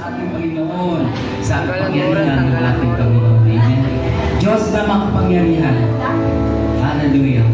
sa ating Panginoon, sa kapangyarihan ng ating Panginoon. Amen. Diyos na makapangyarihan. Hallelujah.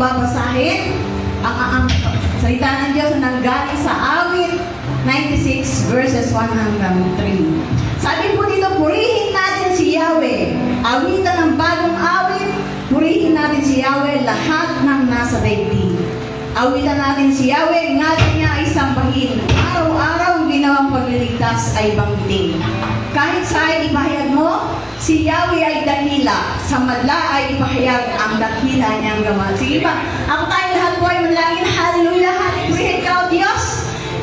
babasahin ang salita ng Diyos na nanggaling sa awit 96 verses 1 hanggang 3. Sabi po dito, purihin natin si Yahweh. Awitan ng bagong awit, purihin natin si Yahweh lahat ng nasa daigdig. Awitan natin si Yahweh, ngalan niya ay sambahin. Araw-araw ginawang pagliligtas ay banggitin. Kahit saan ipahayag mo, si Yahweh ay dakila. Sa madla ay ipahayag ang dakila niyang gawa. Sige pa, ako tayo lahat po ay manalangin. Hallelujah, hallelujah, ikaw Diyos.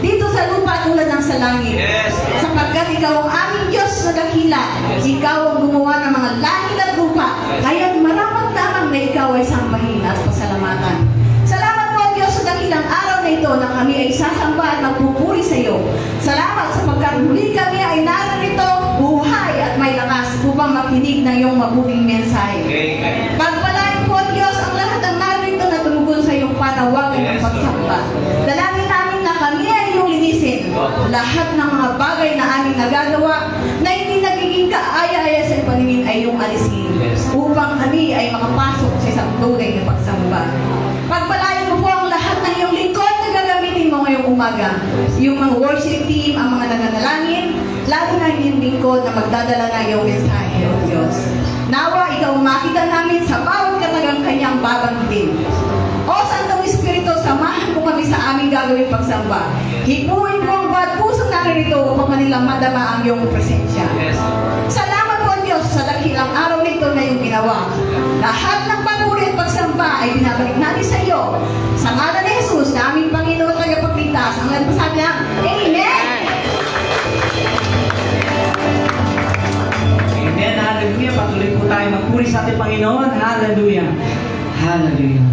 Dito sa lupa tulad ng sa langit. Yes. Sapagkat ikaw ang aming Diyos na dakila. Yes. Ikaw ang gumawa ng mga langit at lupa. Kaya mararamdaman na ikaw ay sambahin at pasalamatan. Salamat po Diyos sa dakilang araw na ito na kami ay sasamba at magpupuri sa iyo. Salamat sapagkat muli kami ay narito buhay at may lakas upang makinig ng iyong mabuting mensahe. lahat ng mga bagay na aming nagagawa na hindi nagiging kaaya-aya sa paningin ay iyong alisin Yes. upang kami ay makapasok sa isang tunay na pagsamba. Pagpalain mo po ang lahat ng iyong lingkod na gagamitin mo ngayong umaga. Yung mga worship team, ang mga nananalangin, lalo na yung lingkod na magdadala ng iyong mensahe, O Diyos. Nawa, ikaw makita namin sa bawat katagang kanyang babanggitin. O Santong Espiritu, samahan mo kami sa aming gagawing pagsamba. Hipuin mo ang bawat puso namin ito upang kanilang madama ang iyong presensya. Yes. Salamat po Diyos sa dakilang araw na ito na iyong ginawa. Lahat ng papuri at pagsamba ay binabalik natin sa iyo. Sa ngalan ni Jesus na aming Panginoon at tagapagligtas, ang nagpasabi niya, Amen! Amen. Hallelujah. Patuloy po tayo magpuri sa ating Panginoon. Hallelujah. Hallelujah.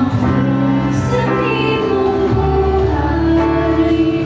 Ako sa limong buhay.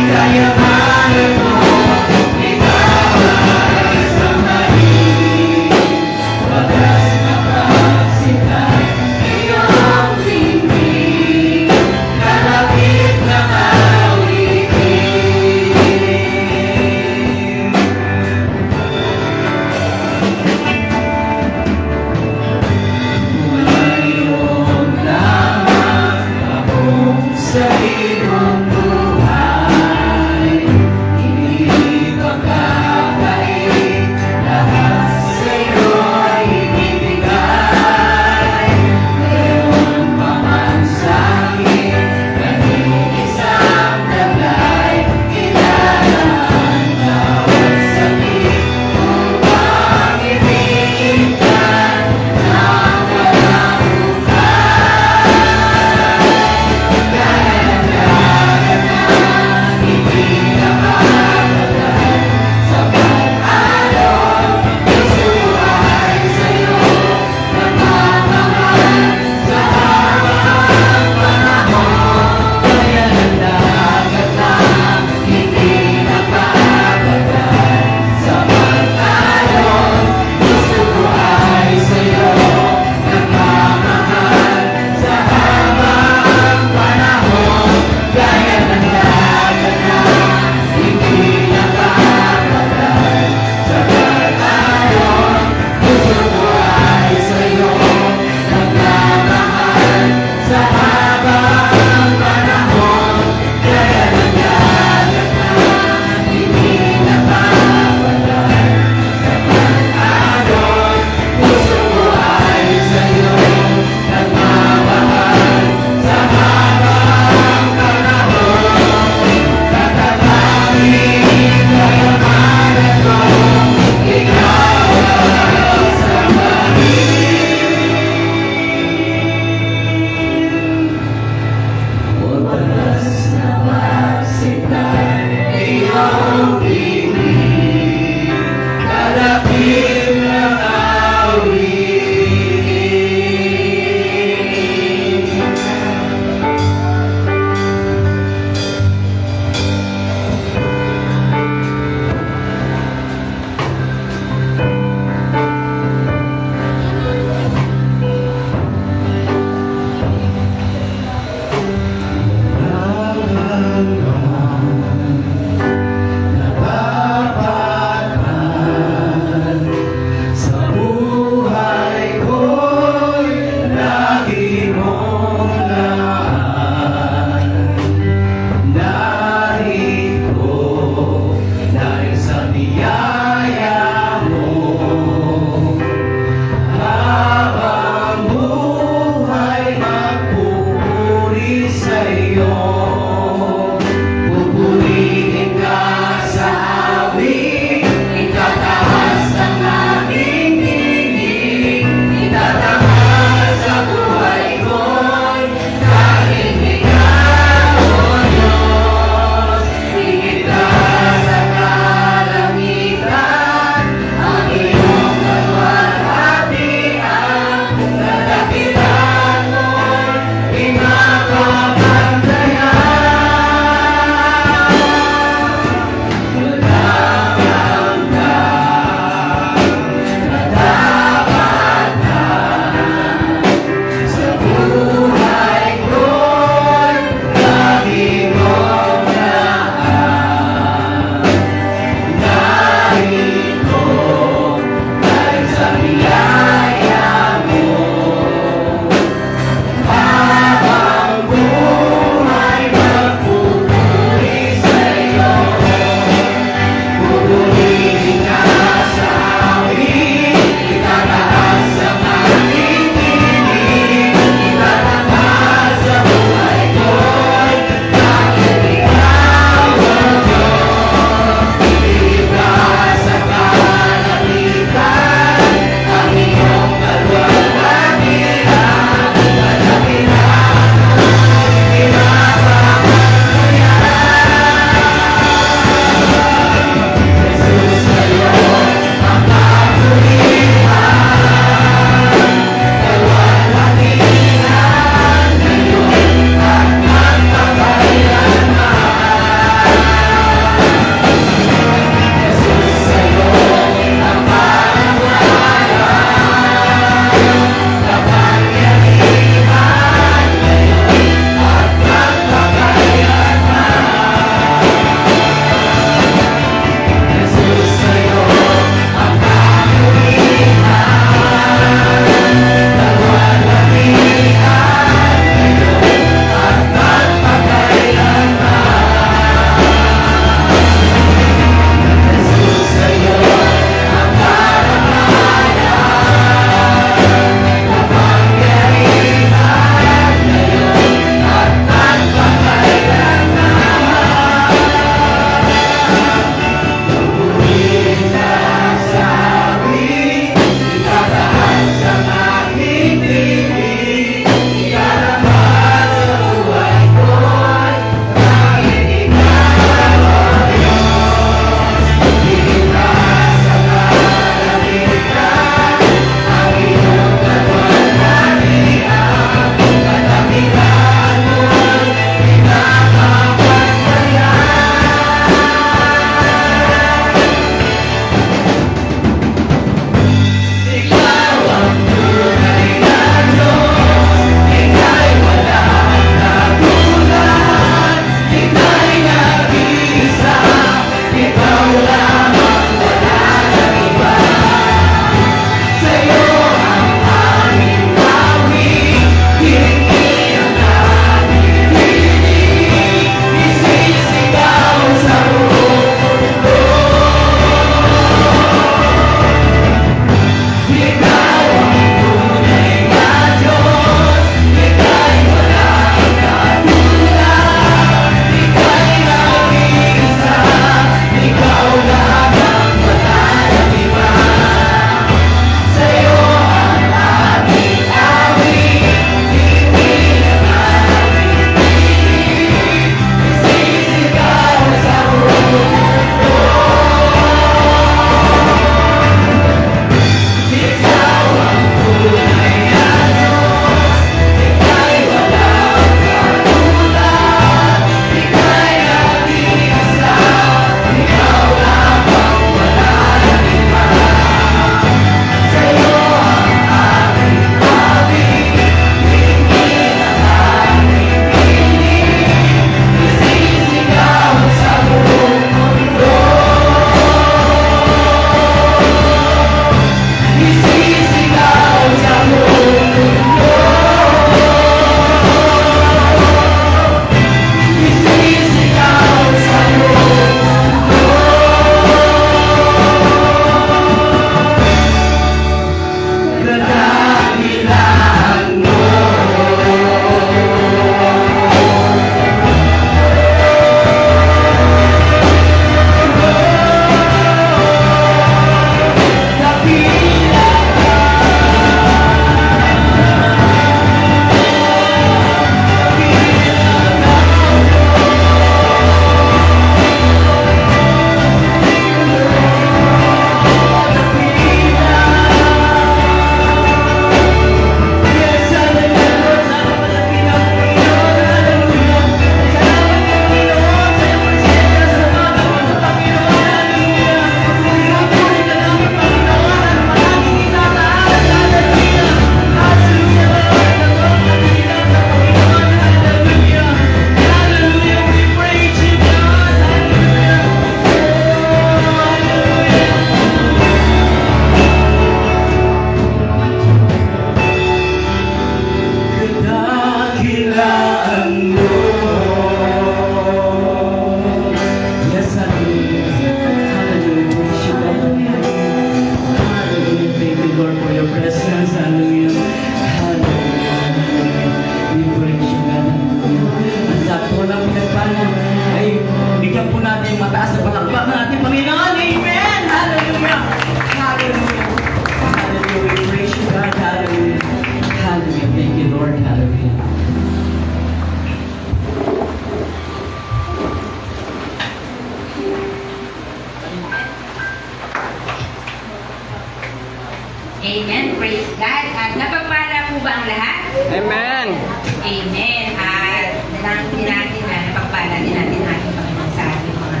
Amen. At dalangin din natin na napagpala din natin ating Panginoon sa ating mga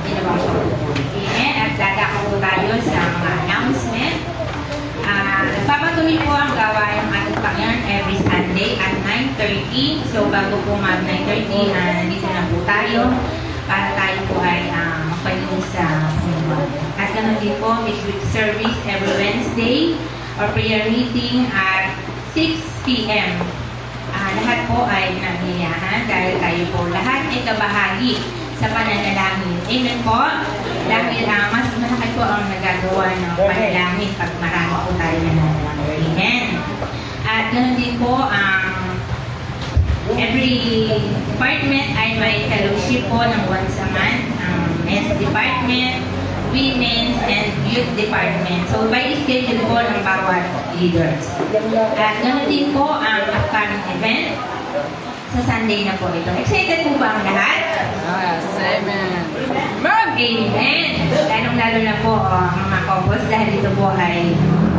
ginawang pagpupuri. Amen. At dadako po tayo sa mga announcement. Nagpapatuloy po ang gawain ng ating Panginoon every Sunday at 9:30. So bago po mag 9:30, nandito na po tayo para tayo po ay magpalingon sa Panginoon. At ganoon din po, midweek service every Wednesday or prayer meeting at 6 p.m. Lahat po ay nangyayaan dahil tayo po lahat ay kabahagi sa pananalangin. Amen po. Dahil mas malaki po ang nagagawa ng panalangin pag marami po tayo nananalangin. Amen. At ganoon din po every department ay may fellowship po ng once a month. Men's department, women's, and youth department. So, by schedule po ng bawat leaders. At ganoon din po ang upcoming event sa Sunday na po ito. Excited po ba ang lahat? Yes, amen. Amen! Lalong-lalo na po ang mga couples dahil ito po ay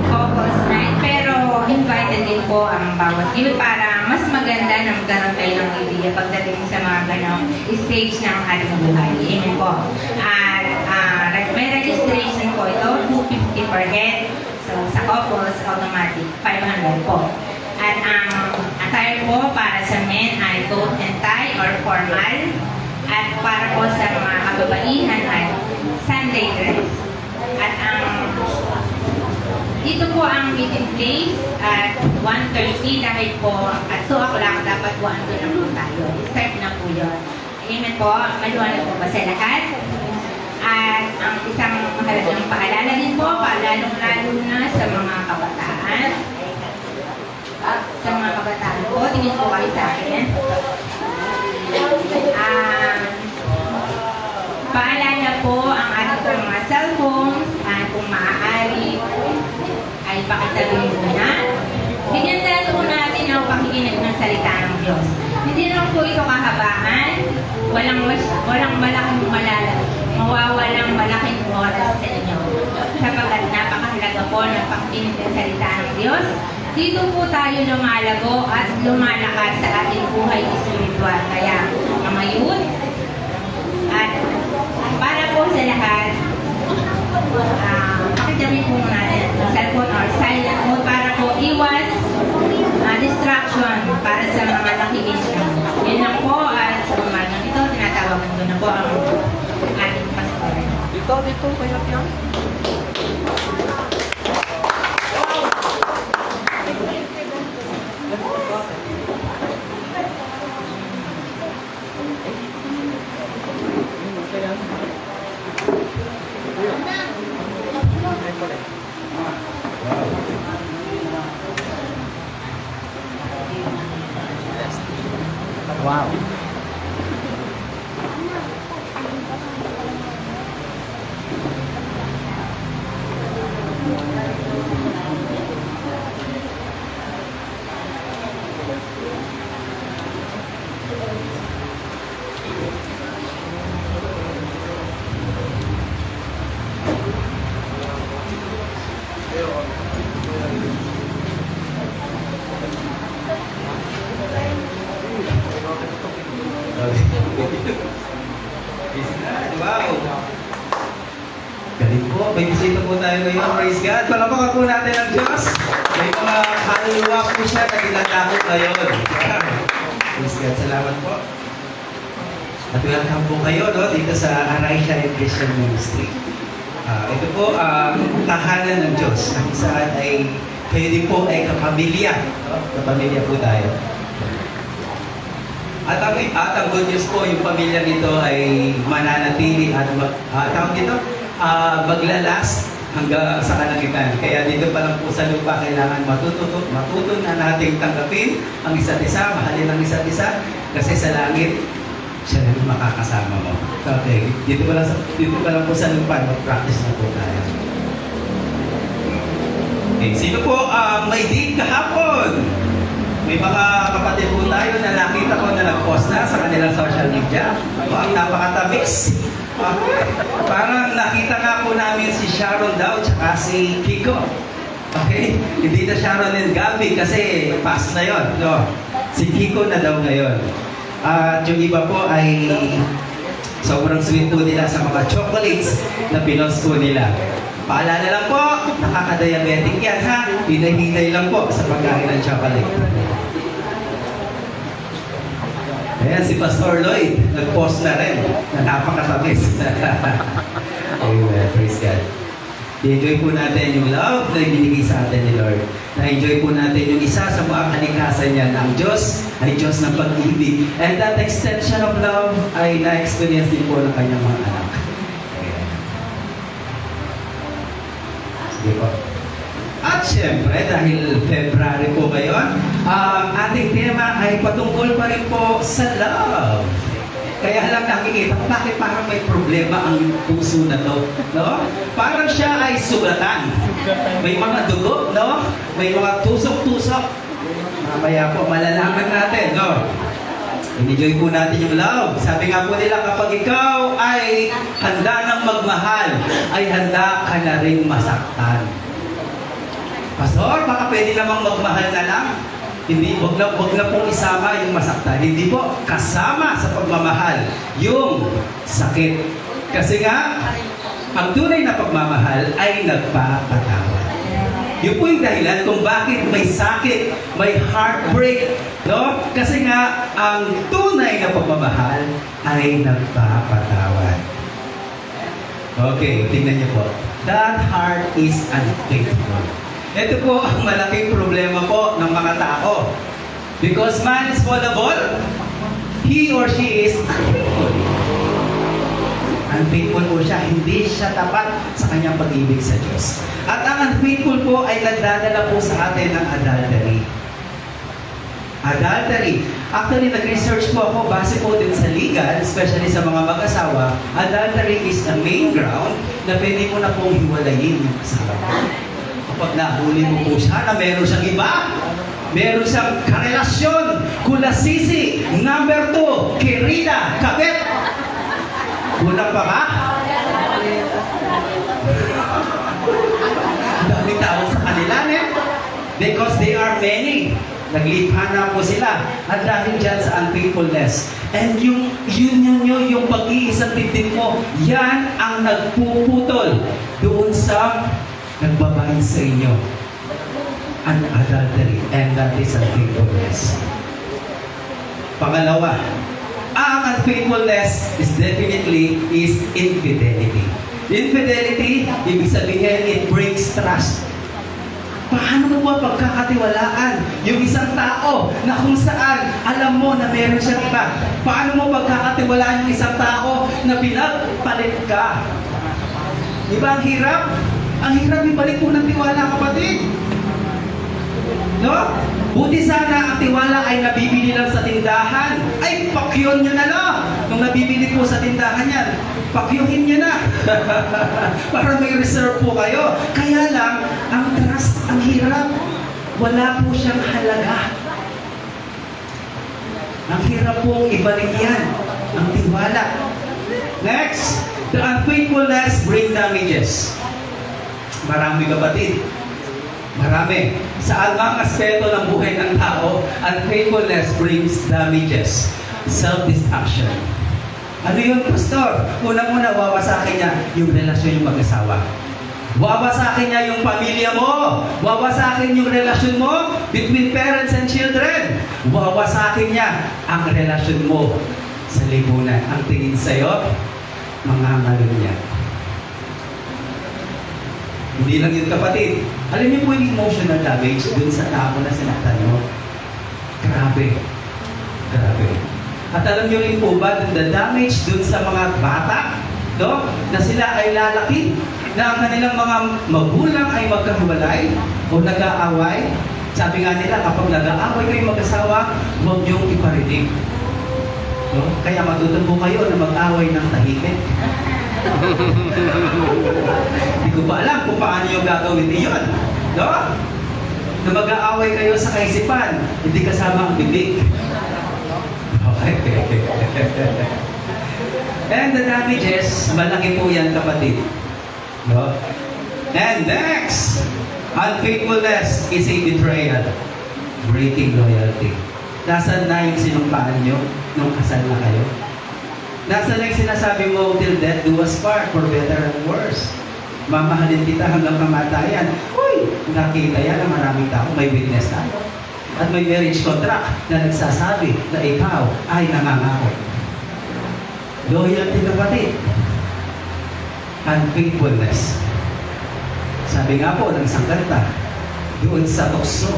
couples night. Pero invited din po ang bawat youth para mas maganda na magkaroon kayo ng idea pagdating sa mga ganong stage ng ating buhay. Amen po. At may registration po ito, 250 per head. So sa couples, automatic, 500 po. At ang attire po para sa men ay coat and tie or formal. At para po sa mga kababaihan ay Sunday dress. At dito po ang meeting place at 1:30 dahil po at 2 o'clock dapat po andun na po tayo. Start na po yun. Amen po. Maliwanag po ba sa lahat? At ang isang mahalagang paalala din po, lalong-lalo na sa mga kabataan. Sa mga kabataan po, tingin po kayo sa akin. Paalala po ang ating mga cellphones at kung maaari ay pakitabi muna. Bigyan natin po natin ang pakikinig ng salita ng Diyos. Hindi naman po ito kahabaan, walang mawawalang malaking oras sa inyo. Sapagkat napakahalaga po ng pakikinig ng salita ng Diyos. Dito po tayo lumalago at lumalakas sa ating buhay espiritual. Kaya, mga youth, at para po sa lahat, pakitabi po natin ang cellphone or silent mode para po iwas distraction para sa mga nakikinig. Yun lang po at sa umagang ito, tinatawagan ko na po ang ating pastor. Dito, kaya yan. Wow. Wow! Galing po. May bisita po tayo ngayon. Praise God. Palapakan po natin ang Diyos. May mga kaluluwa po siya na tinatakot ngayon. Praise God. Salamat po. At welcome po kayo dito sa Arisha and Christian Ministry. Ito po tahanan ng Diyos. Ang saan ay kayo din po ay kapamilya. Kapamilya po tayo. At ang good news po, yung pamilya nito ay mananatili at tawag dito, maglalast hanggang sa kalangitan. Kaya dito pa lang po sa lupa, kailangan matuto na nating tanggapin ang isa't isa, mahalin ang isa't isa, kasi sa langit, siya na makakasama mo. Okay, dito pa lang po sa lupa, mag-practice na po tayo. Okay, sino po may date kahapon? May mga kapatid po tayo na nakita ko na nag-post na sa kanilang social media. Wow, napakatamis. Parang nakita nga po namin si Sharon daw tsaka si Kiko. Okay? Hindi na Sharon and Gabby kasi pass na yon. No? Si Kiko na daw ngayon. At yung iba po ay sobrang sweet po nila sa mga chocolates na pinost po nila. Paalala lang po, nakaka-diabetic yan ha. Hinay-hinay lang po sa pagkain ng chocolate. Ayan, si Pastor Lloyd, nag-post na rin na napakatamis. Amen, praise God. I-enjoy po natin yung love na ibinigay sa atin ni Lord. Na-enjoy po natin yung isa sa mga kalikasan niya na ang Diyos ay Diyos ng pag-ibig. And that extension of love ay na-experience din po ng kanyang mga anak. Ayan. Sige po. At syempre, dahil February po ngayon, ang ating tema ay patungkol pa rin po sa love. Kaya lang nakikita ko, bakit parang may problema ang puso na to, no? Parang siya ay sugatan. May mga dugo, no? May mga tusok-tusok. Mamaya po, malalaman natin, no? Enjoy po natin yung love. Sabi nga po nila, kapag ikaw ay handa ng magmahal, ay handa ka na rin masaktan. Pastor, baka pwede namang magmahal na lang. Hindi, wag na pong isama yung masaktan. Hindi po, kasama sa pagmamahal yung sakit. Kasi nga, ang tunay na pagmamahal ay nagpapatawad. Yun po yung dahilan kung bakit may sakit, may heartbreak, no? Kasi nga, ang tunay na pagmamahal ay nagpapatawad. Okay, tingnan niyo po. That heart is unfaithful. Ito po ang malaking problema po ng mga tao. Because man is fallible, he or she is unfaithful. Unfaithful po siya, hindi siya tapat sa kanyang pag-ibig sa Diyos. At ang unfaithful po ay nagdadala po sa atin ng adultery. Adultery. Actually, nag-research po ako base po din sa legal, especially sa mga mag-asawa. Adultery is the main ground na pwede mo na pong hiwalayin yung asawa. Kapag nahuli mo po siya na meron siyang iba, meron siyang karelasyon, kulasisi, number 2, kirida, kabit. Kulang pa ba? Daming tawag sa kanila, because they are many. Nagliphan na po sila. At dahil dyan sa unfaithfulness. And yung pag-iisang tibdib mo, yan ang nagpuputol doon sa nagbabayad sa inyo. An adultery. And that is unfaithfulness. Pangalawa, ang unfaithfulness is definitely is infidelity. Infidelity, ibig sabihin, it breaks trust. Paano mo ba pagkakatiwalaan yung isang tao na kung saan alam mo na meron siyang iba? Paano mo pagkakatiwalaan yung isang tao na pinagpalit ka? Di ba ang hirap? Ang hirap ibalik po ng tiwala, kapatid. No? Buti sana ang tiwala ay nabibili lang sa tindahan. Ay, pakyon nyo na lang. Nung nabibili po sa tindahan yan, pakyuhin nyo na. Para may reserve po kayo. Kaya lang, ang trust, ang hirap. Wala po siyang halaga. Ang hirap pong ibalik yan. Ang tiwala. Next, the unfaithfulness bring damages. Marami, kapatid. Marami. Sa anumang aspeto ng buhay ng tao, unfaithfulness brings damages. Self-destruction. Ano yun, Pastor? Unang-una, wawasakin niya yung relasyon yung mag-asawa. Wawasakin niya yung pamilya mo. Wawasakin yung relasyon mo between parents and children. Wawasakin niya ang relasyon mo sa lipunan. Ang tingin sa'yo, mangangalun niya. Hindi lang yun, kapatid. Alam niyo po yung emotional damage dun sa tao na sinaktan mo. Grabe. Grabe. At alam niyo rin po ba, the damage dun sa mga bata, no? Na sila ay lalaki, na ang kanilang mga magulang ay magkahiwalay o nag-aaway. Sabi nga nila, kapag nag-aaway kayo mag-asawa, huwag niyong iparinig. No? Kaya matuto po kayo na mag-away ng tahimik. Hindi ko pa alam kung paano yung gagawin niyon. No? Na mag-aaway kayo sa kaisipan, hindi kasama ang bibig. Okay. And the damages, malaki po yan, kapatid. No? And next, Unfaithfulness is a betrayal. Breaking loyalty. Nasaan na yung sinumpaan nyo nung kasal na kayo? Nasaan na yung sinasabi mo, till death do us part, for better and worse. Mamahalin kita hanggang kamatayan. Uy, nakita yan ng maraming tao, may witness tayo. At may marriage contract na nagsasabi na ikaw ay nangangako. Loyalty, kapatid. Unfaithfulness. Sabi nga po ng isang kanta, doon sa tukso,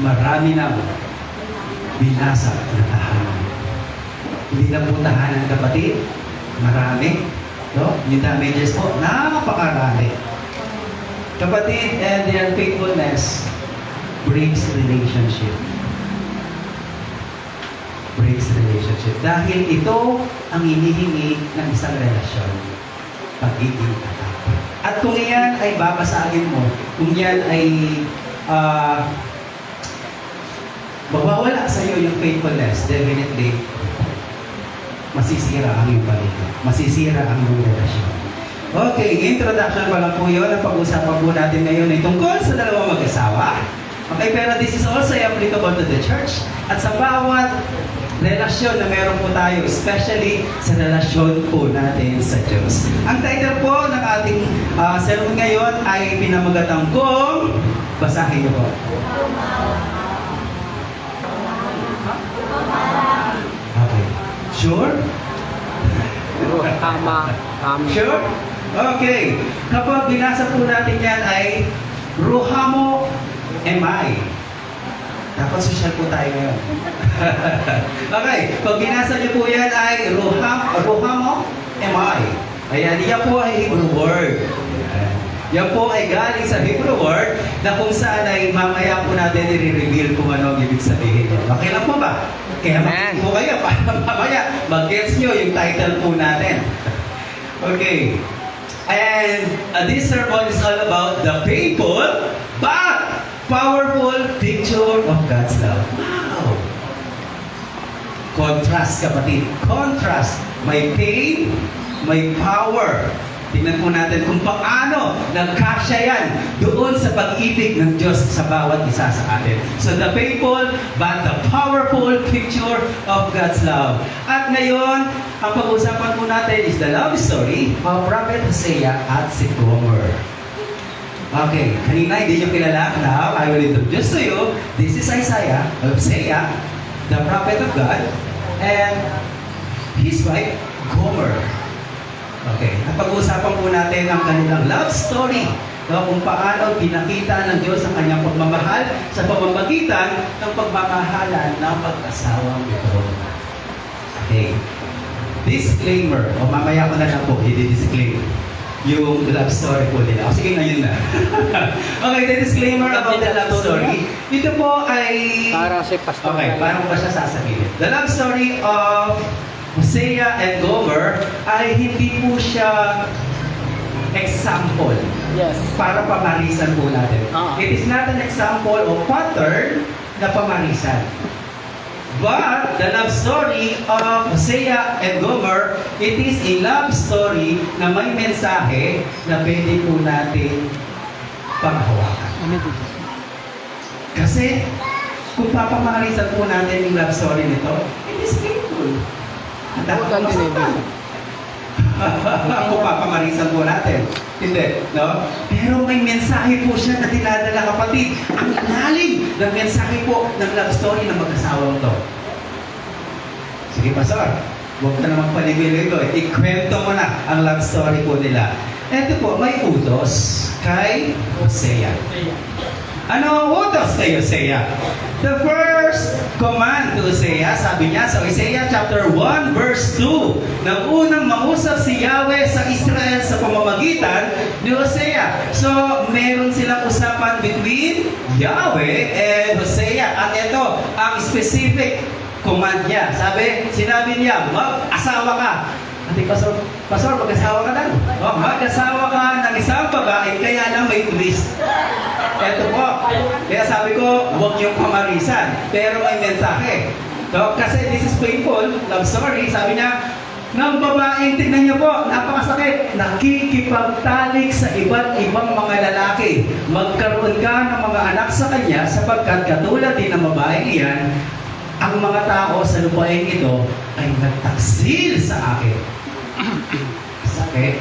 marami nang binasa na tahanan. Hindi na po tahanan, kapatid. Marami. No? Yung damages po, napakarami. Kapatid, and the unfaithfulness breaks relationship. Breaks relationship. Dahil ito ang hinihingi ng isang relasyon. Pagiging tapat. At kung yan ay babasagin mo, kung yan ay mawawala sa iyo yung faithfulness, definitely, masisira ang iyong paligid. Masisira ang iyong relasyon. Okay, introduction pa lang po yun. Ang pag-usapan po natin ngayon ay tungkol sa dalawang mag-asawa. Okay, pero this is also applicable to the church. At sa bawat relasyon na meron po tayo, especially sa relasyon po natin sa Diyos. Ang title po ng ating sermon ngayon ay pinamagatang kong, basahin niyo po. Okay. Sure? Tama. Sure? Okay. Kapag binasa po natin yan ay Ruhamo Emay. Dapat social po tayo ngayon. Okay. Pag binasa niyo po yan ay Ruhamo Emay. Ayan, yan po ay Hebrew word. Yan po ay galing sa Hebrew word na kung saan ay mamaya po natin i-reveal kung ano ang ibig sabihin. Okay lang po ba? Kaya makinig po kayo para mamaya mag-gets nyo yung title po natin. Okay. And this sermon is all about the painful but powerful picture of God's love. Wow! Contrast, kapatid. Contrast. May pain, may power. Tingnan po natin kung paano nagkasya yan doon sa pag-ibig ng Diyos sa bawat isa sa atin. So the faithful but the powerful picture of God's love. At ngayon, ang pag-usapan po natin is the love story of Prophet Hosea at si Gomer. Okay, kanina hindi nyo kilala. Now, I will introduce to you. This is Hosea, the prophet of God, and his wife, Gomer. Okay, napag-uusapan po natin ang kanilang love story. No, kung paano pinakita ng Diyos ang kanyang pagmamahal sa pamamagitan ng pagmamahalan ng pag-asawang ito. Okay. Disclaimer. O mamaya ko na lang po, i-disclaim yung love story po nila. O sige, ngayon na. Okay, the disclaimer about the love story. Ito po ay... Para si Pastor. Okay, paano ba siya sasabihin? The love story of Hosea and Gomer ay hindi po siya example Yes. para pamarisan po natin. It is not an example of pattern na pamarisan. But the love story of Hosea and Gomer, it is a love story na may mensahe na pwede po natin paghawakan. Kasi kung papamarisan po natin yung love story nito, it is painful. At dapat masaktan. Kung papamarisan po natin. Hindi, no? Pero may mensahe po siya na dinadala, kapatid. Ang lalim ng mensahe po ng love story ng mag-asawang to. Sige, Pastor. Huwag ka naman paligwilo. Ikwento mo na ang love story po nila. Ito po, may utos kay Hosea. Ano ang utos kay Hosea? The first command to Hosea, sabi niya sa Hosea chapter 1 verse 2, nang unang mangusap si Yahweh sa Israel sa pamamagitan ni Hosea. So, meron silang usapan between Yahweh and Hosea. At ito, ang specific command niya. Sinabi niya, mag-asawa ka. Ati, Pastor, mag-asawa ka lang. Mag-asawa ka ng isang babae, kaya lang may twist. Ito po. Kaya sabi ko, huwag niyong pamarisan. Pero may mensahe. So, kasi this is painful, love story. Sabi niya, ng babaeng, tignan niyo po, napakasakit, nakikipagtalik sa iba't ibang mga lalaki. Magkaroon ka ng mga anak sa kanya sapagkat katulad din ng babaeng iyan, ang mga tao sa lupain ito ay nagtaksil sa akin. Sakit.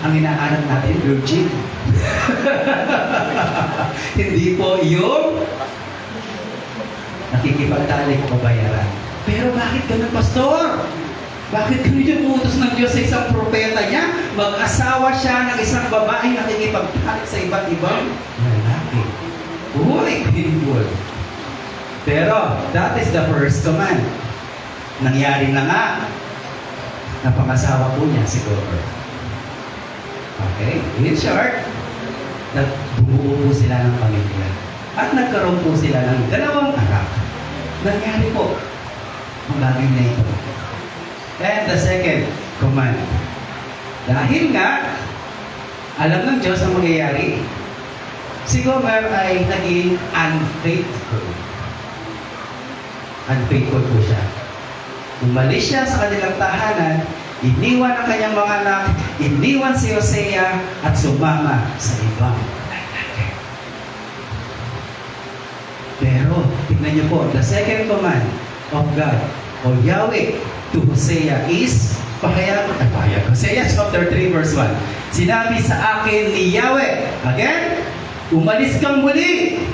Ang inaanap natin, virgin. Hindi po yung nakikipagtalik o bayaran. Pero bakit ganun, pastor? Bakit ganun yung utos ng Diyos sa isang propeta niya? Mag-asawa siya ng isang babae nakikipagtalik sa iba't ibang lalaki. Uy, painful. Pero, that is the first command. Nangyari na nga. Napangasawa po niya si Gomer. Okay? In short, bumuo po sila ng pamilya. At nagkaroon po sila ng 2 anak. Nangyari po ang bagay na ito. And the second command. Dahil nga, alam ng Diyos ang mangyayari, si Gomer ay naging unfaithful. Unfaithful po siya. Umalis siya sa kanilang tahanan, iniwan ang kanyang mga anak, iniwan si Hosea, at sumama sa ibang lalaki. Pero, tignan niyo po, the second command of God, o Yahweh, to Hosea is, Hosea chapter 3 verse 1. Sinabi sa akin ni Yahweh, again, umalis kang muli.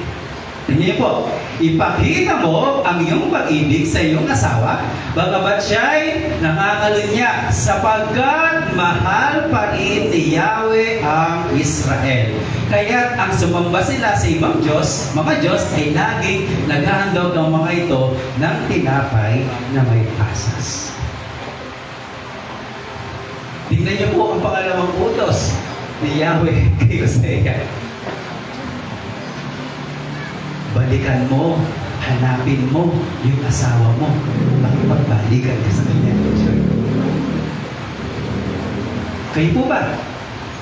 Tingnan niyo po, ipakita mo ang iyong pag-ibig sa iyong asawa, bagamat siya'y nakakalunya, sapagkat mahal pa rin ni Yahweh ang Israel. Kaya ang sumamba sila sa ibang Diyos, mga Diyos, ay laging naghahandog ng mga ito ng tinapay na may pasas. Tingnan niyo po ang pangalawang utos ni Yahweh kay Hosea. Balikan mo, hanapin mo yung asawa mo. Makipagbalikan ka sa kanya. Kayo po ba?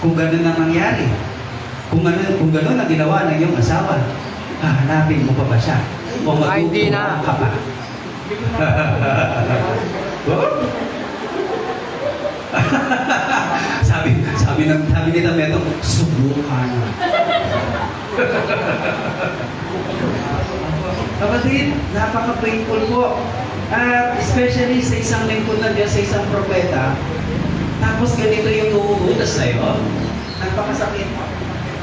Kung gano'n ang nangyari, kung gano'n ang ginawa ng iyong asawa, hahanapin mo pa ba siya? O Hindi na. matutuwa ka pa? sabi ni Tameto, subukan. Kapatid, napaka-painful po. Especially sa isang lingkod ng Diyos, sa isang propeta, tapos ganito yung uuutos sa'yo, napakasakit mo.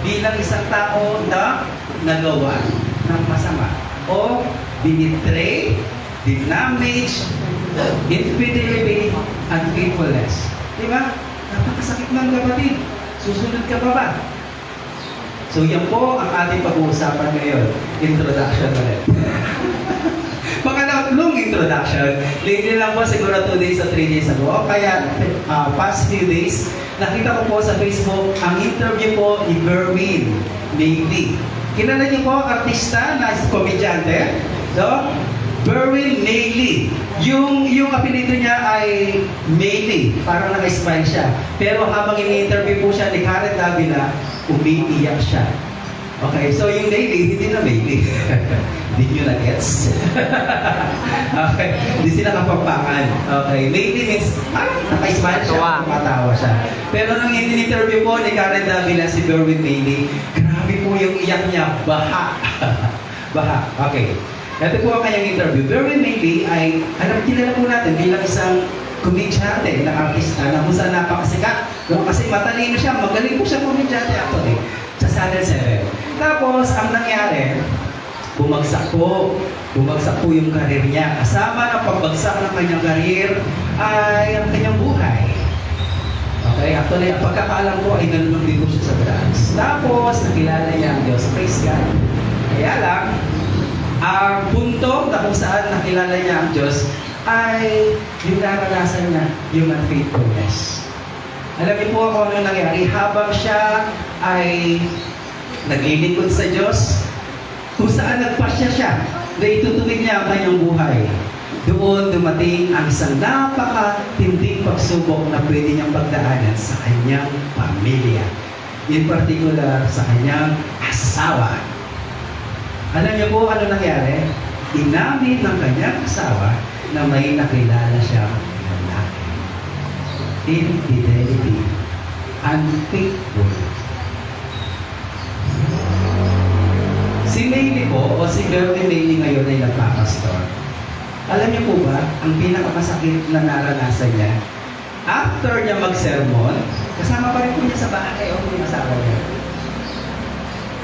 Bilang isang tao na nagawa ng masama o binitray, dinamage, infidelity, unfaithfulness. Diba? Napakasakit ng kapatid. Susunod ka pa ba? So yan po ang ating pag-uusapan ngayon. Introduction ulit. Pangalawang introduction. Lately lang po siguro 2 days o 3 days ago. Kaya past few days, nakita ko po sa Facebook ang interview po ni Berwin Mayley. Kilala niyo po ang artista na komedyante? So, Berwin Mayley. Yung apelido niya ay Mayley. Parang naka-smile siya. Pero habang ini-interview po siya ni Karen Davila, umiiyak siya. Okay, so yung Mayley, hindi na Mayley. Hindi nyo na gets? Okay, hindi sila kapampakan. Okay, Mayley means, naka-smile siya, matawa siya. Pero nung in-interview po ni Karen Davila si Berwin Mayley, grabe po yung iyak niya, baha. Baha, okay. Ito po ang kanyang interview. Berwin Mayley ay, kilala po natin bilang isang komedyante na artista na kung saan napakasikat. Kasi matalino siya, magaling po siya komedyante actually sa Channel 7. Tapos, ang nangyari, bumagsak po yung karir niya. Kasama ng pagbagsak ng kanyang karir ay ang kanyang buhay. Okay, actually, ang pagkakaalam ko ay nalulong din po siya sa drugs. Tapos, nakilala niya ang Diyos. Praise God. Kaya lang, ang punto na kung saan nakilala niya ang Diyos ay yung naranasan niya, yung unfaithfulness. Alam niyo po ako ano nangyari, habang siya ay naglilingkod sa Diyos, kung saan nagpasya siya, na itutuwid niya ang kanyang buhay. Doon dumating ang isang napakatinding pagsubok na pwede niyang pagdaanan sa kanyang pamilya. In particular, sa kanyang asawa. Alam niyo po ano nangyari? Inamin ng kanyang asawa na may nakilala siyang lalaki. Infidelity. Unfaithful. Si Maylie po, o si Bertie Maylie ngayon ay nagpapastor. Alam niyo po ba, ang pinakamasakit na naranasan niya, after niya mag-sermon, kasama pa rin po niya sa bahay o yung asawa niya.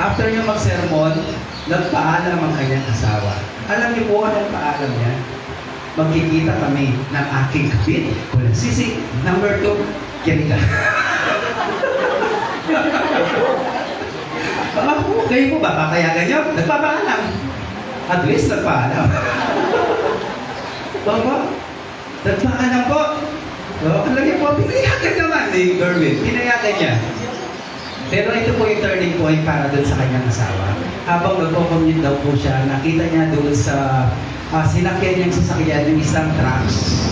After niya mag-sermon, nagpaalam ang kanyang asawa. Alam niyo po anong paalam niya? Magkikita kami ng aking kapit. Sisi, number 2, yan ka. Kayo po ba, papayagan niyo? Nagpapaalam. At least nagpaalam. Baba, nagpaalam po. So, alam niyo po, pinayagan naman ni Gerwin. Pinayagan niya. Pero ito po yung turning point para doon sa kanyang asawa. Habang nagko-commute daw po siya, nakita niya doon sa sinakyan niyang sasakyan yung isang trucks.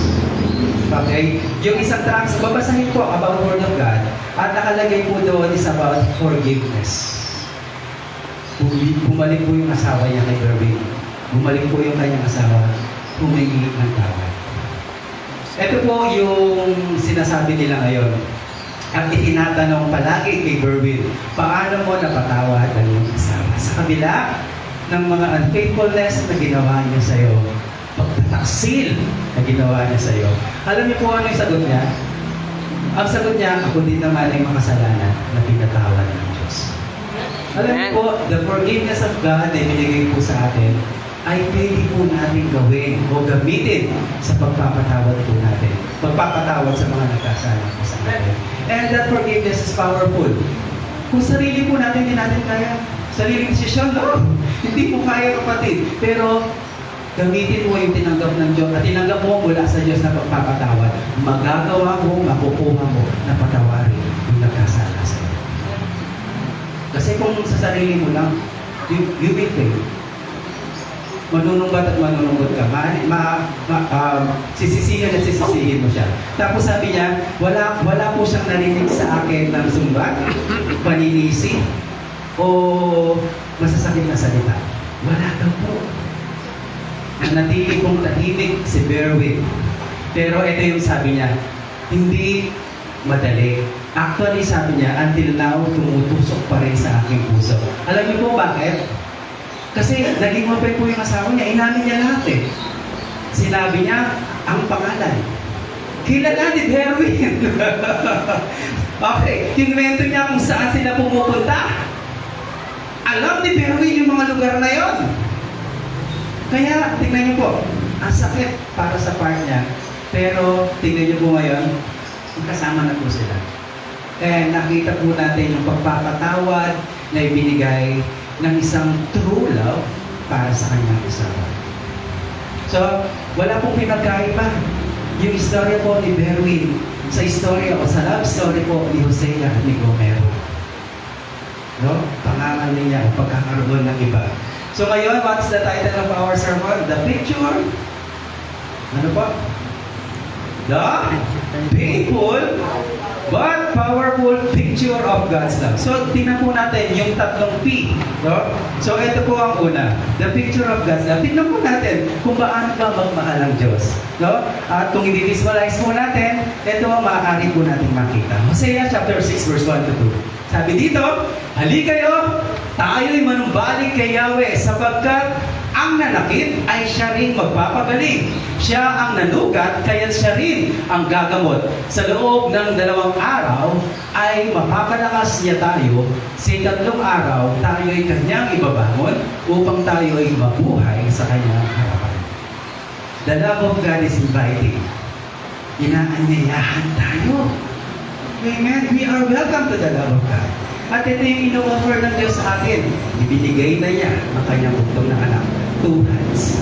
Okay? Yung isang trucks, babasahin po about Word of God. At nakalagay po doon is about forgiveness. Bumalik po yung asawa niya kay Gerwin. Bumalik po yung kanyang asawa, humingi ng tawad. Ito po yung sinasabi nila ngayon. At itinatanong palagi kay Gerwin, paano mo napatawad ang iyong asawa? Sa kabila ng mga unfaithfulness na ginawa niya sa iyo, pagtataksil na ginawa niya sa iyo. Alam niyo po ano yung sagot niya? Ang sagot niya, ako din naman ay makasalanan na pinatawad ng Diyos. Alam niyo po, the forgiveness of God na binigay po sa atin, ay pwede po natin gawin o gamitin sa pagpapatawad po natin. Pagpapatawad sa mga nagkasala po sa atin. And that forgiveness is powerful. Kung sarili po natin, hindi natin kaya. Sariling desisyon, no. Hindi po kaya, kapatid. Pero gamitin mo yung tinanggap ng Diyos at tinanggap mo mula sa Diyos na pagpapatawad. Magagawa mo, makukuha mo na patawarin yung nagkasala sa iyo. Kasi kung sa sarili mo lang, you will fail. Manunungbat at manununggot ka. Sisisihin at sisisihin mo siya. Tapos sabi niya, wala po siyang narinig sa akin ng sumbat, paninisi, o masasakit na salita. Wala daw po. Natili pong tahimik si Berwin. Pero ito yung sabi niya, hindi madali. Actually, sabi niya, until now, tumutusok pa rin sa aking puso. Alam niyo po bakit? Kasi naging open po yung asawa niya, inamin niya lahat eh. Sinabi niya, ang pangalan. Kilala ni Berwin. Okay, kinwento niya kung saan sila pumupunta. Alam ni Berwin yung mga lugar na yon. Kaya, tingnan niyo po, ang sakit para sa part niya. Pero, tingnan niyo po ngayon, kasama na po sila. Kaya nakita po natin yung pagpapatawad na ibinigay ng isang true love para sa kanyang asawa. So, wala pong pinagkaiba. Yung istorya po ni Berwin sa istorya o sa love story po ni Hosea at ni Gomero. No? Pangangal niya o pagkakaroon ng iba. So ngayon, what's the title of our sermon? The picture? Ano po? The painful but powerful picture of God's love. So, tingnan po natin yung tatlong P. No? So, ito po ang una. The picture of God's love. Tingnan po natin kung paano ba magmahal ang Diyos. No? At kung i-visualize po natin, ito ang maaari po natin makita. Hosea chapter 6 verse 1 to 2. Sabi dito, hali kayo, tayo'y manumbalik kay Yahweh sapagkat ang nanakit ay siya rin magpapagaling. Siya ang nanugat, kaya siya rin ang gagamot. Sa loob ng 2 araw ay mapapalakas niya tayo. Sa 3 araw, tayo ay kanyang ibabangon upang tayo ay mabuhay sa kanyang harapan. The love of God is inviting. Inaanyayahan tayo. Amen. We are welcome to the love of God. At ito yung ino-offer ng Diyos sa atin. Ibinigay na niya ang kanyang bugtong na anak. 2 hands.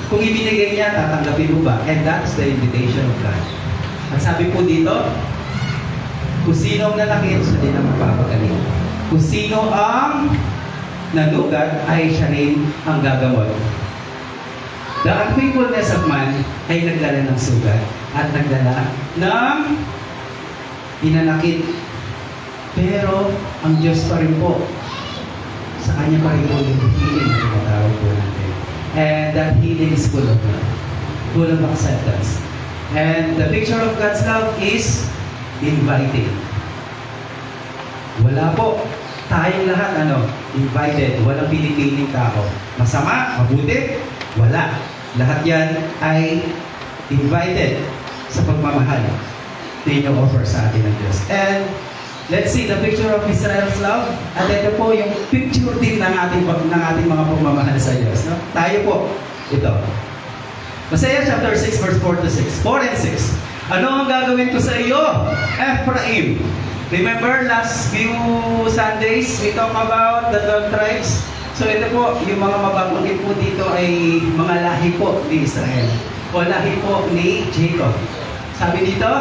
Kung ibinigay niya, tatanggapin mo ba? And that's the invitation of God. At sabi po dito, kung sino ang nanakit, siya din ang magpapagaling. Kung sino ang nanugat, ay siya rin ang gagamot. The unfaithfulness of man ay nagdala ng sugat at nagdala ng hinanakit. Pero ang Diyos pa rin po, sa Kanya pa rin po yung hiling na tinatawag po natin. And that healing is full of love, full of acceptance. And the picture of God's love is inviting. Wala po. Tayong lahat, invited. Walang pinipiling tao. Masama, mabuti, wala. Lahat yan ay invited sa pagmamahal na ino-offer sa atin ng Diyos. And let's see the picture of Israel's love. At ito po yung picture din ng ating mga pagmamahal sa Diyos. No? Tayo po, ito. Hosea chapter 6 verse 4 to 6. 4 and 6. Ano ang gagawin ko sa iyo, Ephraim? Remember last few Sundays, we talk about the 12 tribes. So ito po, yung mga mababanggit po dito ay mga lahi po ni Israel. O lahi po ni Jacob. Sabi dito,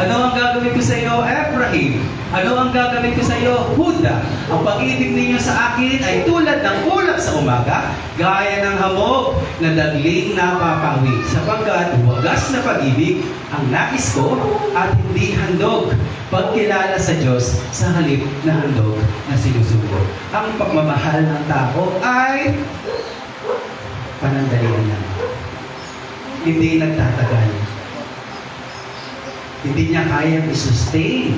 ano ang gagawin ko sa iyo, Ephraim? Ano ang gagawin ko sa iyo, Huda? Ang pag-ibig ninyo sa akin ay tulad ng ulap sa umaga, gaya ng hamog na dagling napapawi, sapagkat wagas na pag-ibig ang nais ko at hindi handog pagkilala sa Diyos sa halip na handog na sinusubo. Ang pagmamahal ng tao ay panandalian lang. Hindi nagtatagal. Hindi niya kayang i-sustain.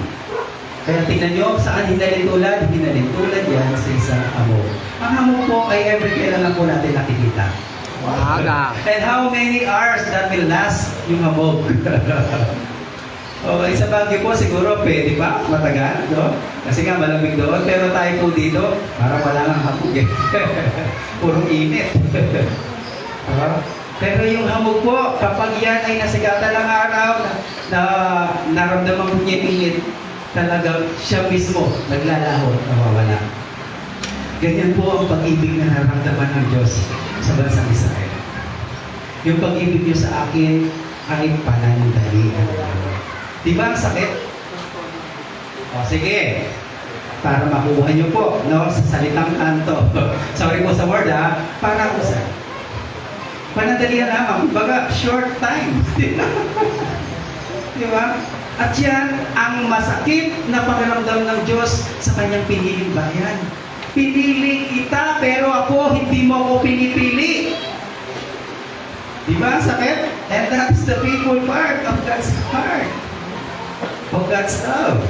Kaya tingnan nyo, saan hinalintulad? Hinalintulad yan sa isang hamog. Ang hamog po ay every kailan lang po natin nakikita. Maaga. And how many hours that will last yung hamog? Okay, sa Baguio po siguro pwede pa, matagal, no? Kasi nga malamig doon, pero tayo po dito, parang wala nang hamog eh. Purong init. Pero yung hamog po, kapag yan ay nasigatan ng araw, na naramdaman mo niya init, talagang siya mismo naglalaho, nawawala. Ganyan po ang pag-ibig na naramdaman ng Diyos sa bansang Israel. Yung pag-ibig niyo sa akin ay panandalian. Di ba ang sakit? O sige, para makuha niyo po, no, sa salitang kanto. Sorry po sa word para ko sa panandalian lamang, baga short time. Di ba? At yan ang masakit na pakiramdam ng Diyos sa kanyang piniling bayan. Pinili kita, pero ako, hindi mo ako pinipili. Di ba? Sakit? And that's the painful part of God's heart. Of God's love.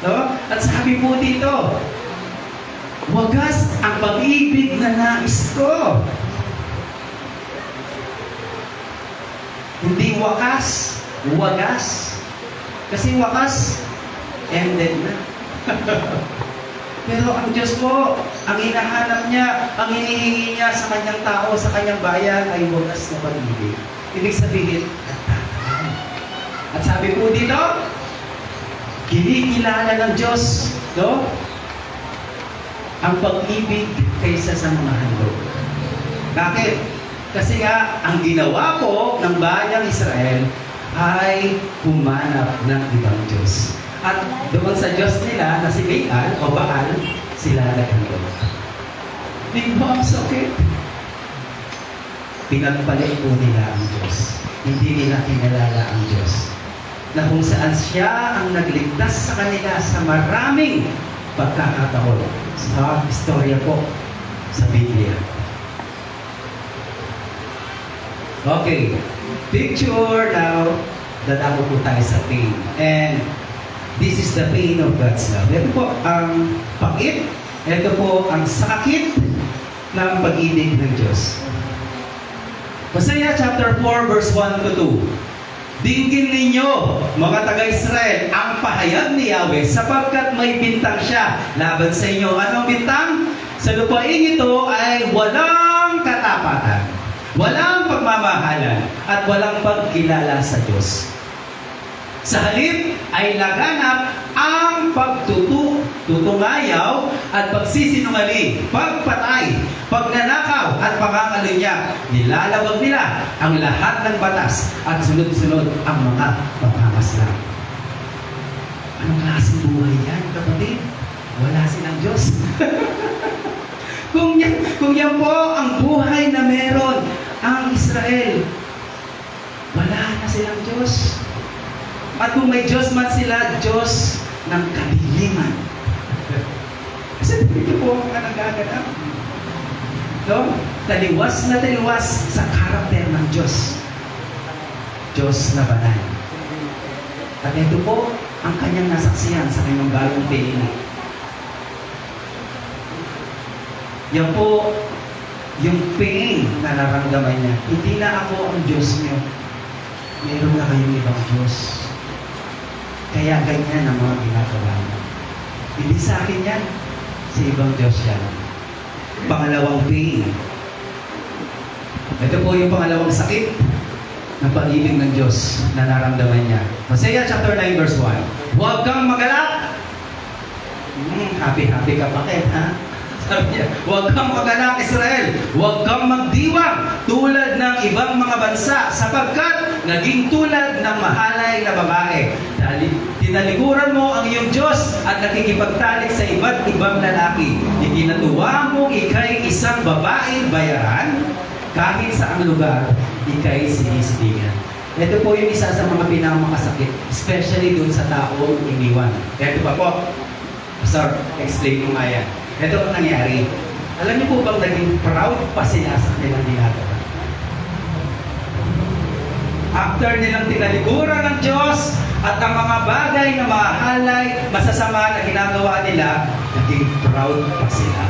No? At sabi po dito, wagas ang pag-ibig na nais ko. Hindi wakas, wagas. Kasi wakas, ended na. Pero ang Diyos po, ang hinahanap niya, ang hinihingi niya sa kanyang tao, sa kanyang bayan, ay wagas na pag-ibig. Ibig sabihin, nagtatagal. At sabi po dito, kinikilala ng Diyos, no? Ang pag-ibig kaysa sa mga handog. Bakit? Kasi nga, ang ginawa po ng bayang Israel ay humanap ng ibang Diyos. At doon sa Diyos nila na si Baal o Baal, sila naghandog. Di ba ang sakit? Pinagpalit po nila ang Diyos. Hindi nila kinalala ang Diyos. Na kung saan siya ang nagligtas sa kanila sa maraming pagkakataon. Sa istorya po sa Biblia. Okay, picture now that ako po tayo sa pain. And this is the pain of God's love. Ito po ang pait. Ito po ang sakit ng pag-ibig ng Diyos. Hosea chapter 4 verse 1 to 2. Dinggin ninyo, mga taga-Israel, ang pahayag ni Yahweh sapagkat may bintang siya laban sa inyo. Anong bintang? Sa lupain ito ay walang katapatan, walang pagmamahalan, at walang pagkilala sa Diyos. Sa halip ay laganap ang pagtutungayaw at pagsisinungaling, pagpatay, pagnanakaw at pangangalunya. Nilalawag nila ang lahat ng batas at sunod-sunod ang mga pagkamaslang. Anong klaseng buhay yan, kapatid? Wala silang Diyos. kung yan po ang buhay na meron ang Israel, wala na silang Diyos. At kung may Diyos man sila, Diyos ng kadiliman. Kasi dito po ang nagaganap. No? taliwas sa karakter ng Diyos. Diyos na banal. At ito po ang kanyang nasaksihan sa kanyang bagong pinili. Yan po yung pain na naramdaman niya. Hindi na ako ang Diyos niyo. Meron na kayong ibang Diyos. Kaya ganyan ang mga ginagawa niya. Hindi sa akin yan. Sa ibang Diyos yan. Pangalawang pain. Ito po yung pangalawang sakit ng pag-ibig ng Diyos na naramdaman niya. Hosea chapter 9 verse 1. Huwag kang magalak! Happy-happy ka pa, Ken, ha? Sabi niya, huwag kang magalak, Israel. Huwag kang magdiwang tulad ng ibang mga bansa sapagkat naging tulad ng mahalay na babae. Tinalikuran mo ang iyong Diyos at nakikipagtalik sa iba't ibang lalaki. Ikinatuwa mo ikay isang babaeng bayaran kahit sa ang lugar, ikay sinisiligan. Ito po yung isa sa mga pinakamakasakit, especially dun sa taong iniwan. Ito pa po, Pastor, explain ko nga yan. Ito ang nangyari. Alam niyo po bang naging proud pa sila sa kanilang ginagawa? After nilang tinalikuran ng Diyos at ang mga bagay na mahalay, masasama na ginagawa nila, naging proud pa sila.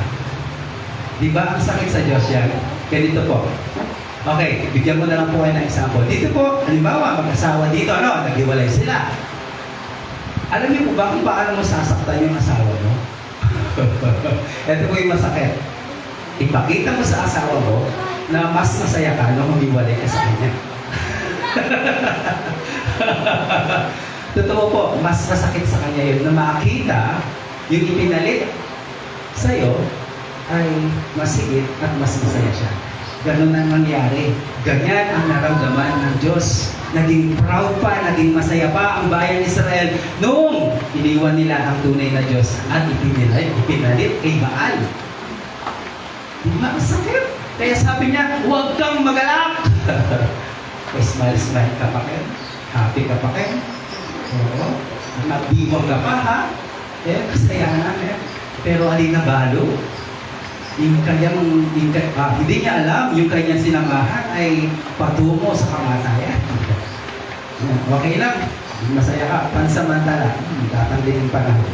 Di ba ang sakit sa Diyos yan? Ganito po. Okay, bigyan ko na lang po kayo ng example. Dito po, halimbawa, mag-asawa dito, naghiwalay sila. Alam niyo po ba kung paano mo sasaktan yung asawa mo? Ito po yung masakit. Ipakita mo sa asawa mo na mas masaya ka nung humiwalay ka sa kanya. Totoo po, mas masakit sa kanya yun na makita yung ipinalit sa'yo ay masigit at mas masaya siya. Ganun ang nangyari. Ganyan ang naramdaman ng Diyos. Naging proud pa, naging masaya pa ang bayan ni Israel noong iniwan nila ang tunay na Diyos at ipinalit kay Baal. Di ba? Ang sakit. Kaya sabi niya, huwag kang magalak. Smile ka pa kayo. Happy ka pa kayo. Oo. Nagdiwang ka pa, ha? Kasayanan, Pero alin na balo? Hindi niya alam yung kanyang sinamahan ay patungo sa kamatayan. Okay lang. Masaya ka. Pansamantala. Tatanding panahon.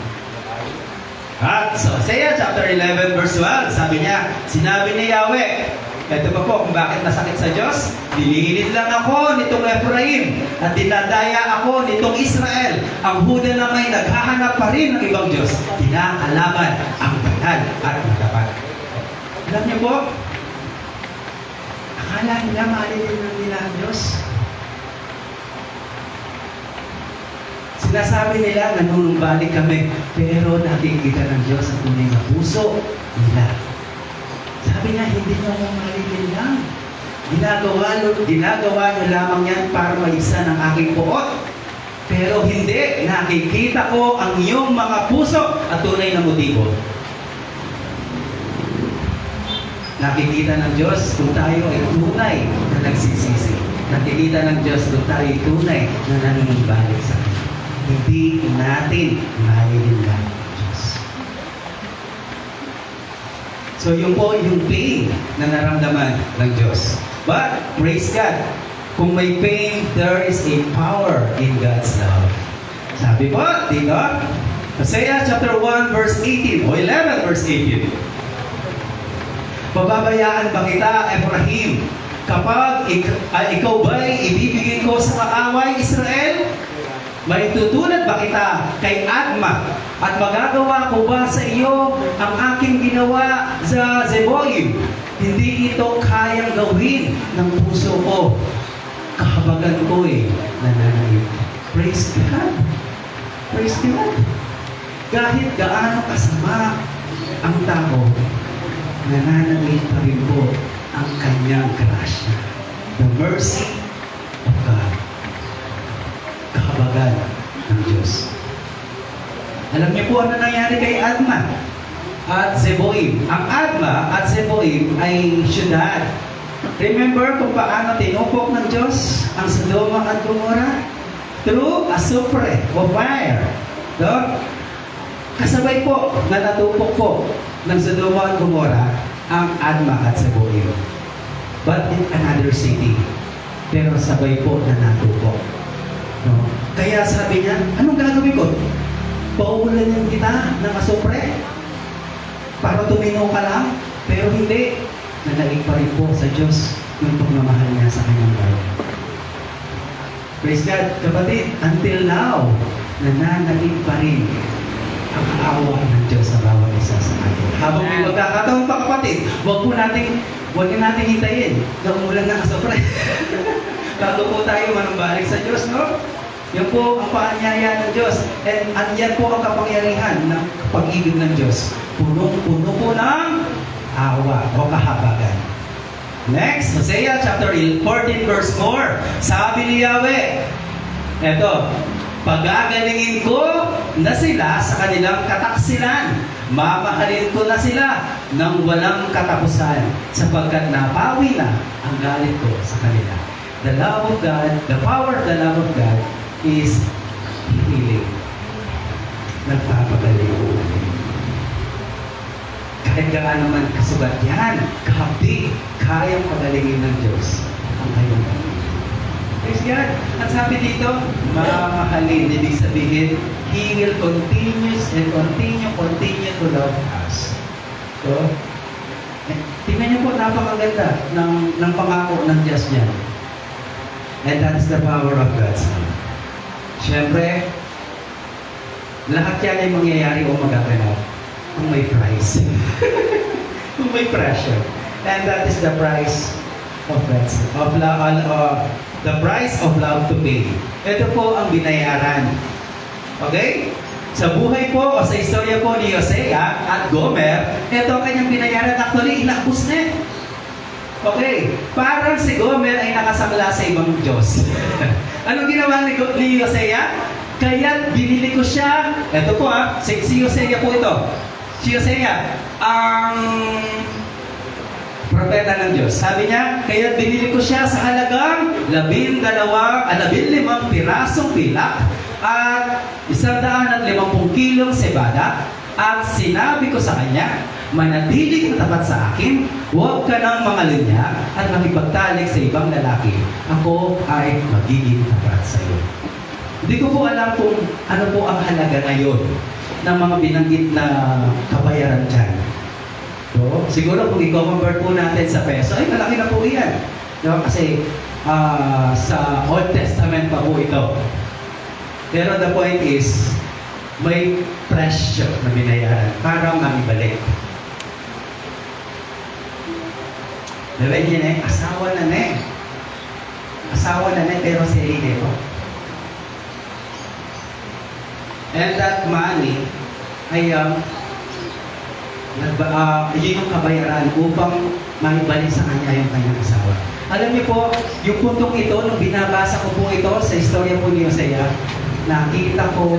At so, Hosea chapter 11 verse 12, sabi niya, sinabi ni Yahweh, ito pa po kung bakit nasakit sa Diyos, dinilid lang ako nitong Ephraim at dinadaya ako nitong Israel. Ang Huda na may naghahanap pa rin ng ibang Diyos, kinakalaban ang banal at matapat. Alam niyo po, akala nila mahalin lang nila ang Diyos. Sinasabi nila, nanunumbalik kami, pero nakikita ng Diyos ang tunay na puso nila. Sabi niya, hindi niyo akong mahalin lang. Ginagawa niyo lamang yan para maisan ang aking puot. Pero hindi, nakikita ko ang iyong mga puso at tunay na motibo. Nakikita ng Diyos kung tayo ay tunay na nagsisisi. Nakikita ng Diyos kung tayo ay tunay na nanunumbalik sa Kanya. Hindi natin mahalin lang ang Diyos. So yun po yung pain na naramdaman ng Diyos. But, praise God, kung may pain, there is a power in God's love. Sabi po, dito, Hosea chapter 1 verse 18 o 11 verse 18. Pababayaan ba kita, Ephraim, kapag ikaw ba'y ibibigay ko sa kaaway, Israel? May tutulad ba kita kay Adma at magagawa ko ba sa iyo ang aking ginawa sa Zeboim? Hindi ito kayang gawin ng puso ko. Kahabagan ko'y nananalig. Praise God! Praise God! Kahit gaano kasama ang tao, nananalig pa rin po ang kanyang grasya. The mercy of God. Kahabagan ng Diyos. Alam niyo po ano nangyari kay Adma at Zeboim. Ang Adma at Zeboim ay syudad. Remember kung paano tinupok ng Diyos ang Sodoma at Gomorrah? Through a sulphur o fire. Kasabay po na natupok po ng Sodoma at Gomorrah ang Adma at Zeboim. but in another city. Pero sabay po na natupo. No? Kaya sabi niya, anong gagawin ko? Paulanin kita ng asupre para tumino ka lang, pero hindi. Nanalig pa rin po sa Diyos yung pagmamahal niya sa kanyang bayan. Praise God, kapatid, until now, nananalig pa rin ang awa ng Diyos sa bawat isa sa atin. Habang may magkakataon pa, kapatid, huwag natin hintayin na umulan ng asupre. Bago po tayo manumbalik sa Diyos, no? Yan po ang paanyaya ng Diyos. And yan po ang kapangyarihan ng pag-ibig ng Diyos. Punong-puno po ng awa o kahabagan. Next, Hosea chapter 14 verse 4. Sabi ni Yahweh, eto, pagagalingin ko na sila sa kanilang kataksilan. Mamahalin ko na sila ng walang katapusan sapagkat napawi na ang galit ko sa kanila. The love of God, the power of the love of God is healing. Nagpapagaling. Kahit gaano man kasugat yan, kahapdi, kayang pagalingin ng Diyos ang kayong pamilya. Praise God. At sabi dito, mamahalin, ibig sabihin, He will continue to love us. So, tingnan niyo po, napakaganda ng pangako ng Diyos niya. And that's the power of God's love. Siyempre, lahat yan ay mangyayari o magaganap kung may price. Kung may pressure. And that is the price of God's love. The price of love to pay. Ito po ang binayaran. Okay? Sa buhay po o sa istorya po ni Hosea at Gomer, ito ang kanyang binayaran. Actually, inakbus na. Okay, parang si Gomer ay nakasamla sa ibang Diyos. Anong ginawa ni Hosea? Kaya binili ko siya. Ito po si Hosea po ito. Si Hosea, ang propeta ng Diyos. Sabi niya, kaya binili ko siya sa halagang 15 pirasong pilak at 150 kilong sebada. At sinabi ko sa kanya, manatili ka tapat sa akin, huwag ka nang mangalunya at makipagtalik sa ibang lalaki. Ako ay magiging tapat sa iyo. Hindi ko po alam kung ano po ang halaga ngayon ng mga binanggit na kabayaran dyan. So, siguro kung i-convert po natin sa peso, ay malaki na po yan. No? Kasi sa Old Testament pa po ito. Pero the point is, may presyo na binayaran para mamibalik. Diba yun asawa na pero serine po. And that money ay yun yung kabayaran upang maibalik sa kanya yung kanyang asawa. Alam niyo po, yung puntong ito, nung binabasa ko po ito sa istorya po ni Hosea, nakita ko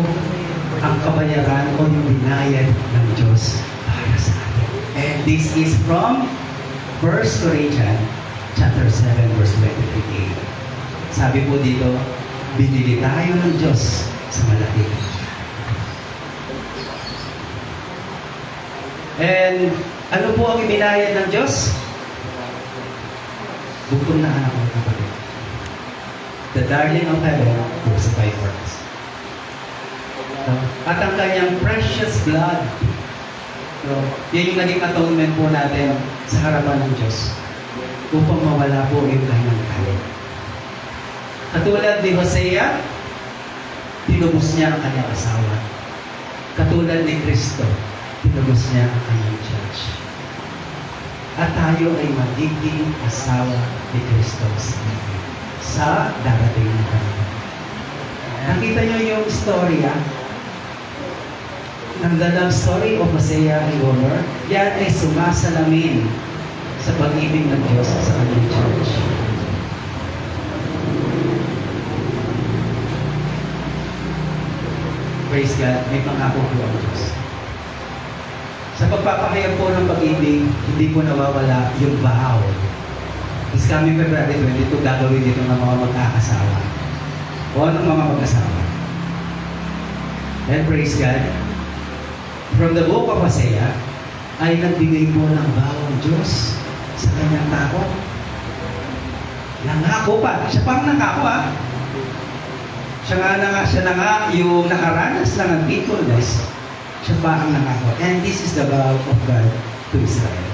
ang kabayaran o yung binayad ng Diyos para sa atin. And this is from 1 Corinthians chapter 7 verse 23. Sabi po dito, binili tayo ng Diyos sa malaki. And ano po ang ibinayad ng Diyos? Bukod na anak ng kapatid. The darling of heaven crucified for us. At ang kanyang precious blood. So, yan yung naging atonement po natin sa harapan ng Diyos upang mawala po yung kanyang galit. Katulad ni Hosea, tinubos niya ang kanyang asawa. Katulad ni Kristo, tinubos niya ang kanyang church. At tayo ay magiging asawa ni Kristo sa darating na panahon. Nakita niyo yung storya ng the love story of Hosea and Gomer. Yan ay sumasalamin sa pag-ibig ng Diyos sa kanyang church. Praise God, may pangako po ang Diyos. Sa pagpapahayag po ng pag-ibig, hindi po nawawala yung vow. This coming February 22, gagawin dito ng mga mag-aasawa. O ng mga mag-asawa. And praise God, from the book of Hosea, ay nagbigay po ng vow ang Diyos sa kanyang tao. Nangako pa. Siya pang nangako Siya na nga yung nakaranas ng unfaithfulness. Siya pa ang nangako. And this is the vow of God to Israel.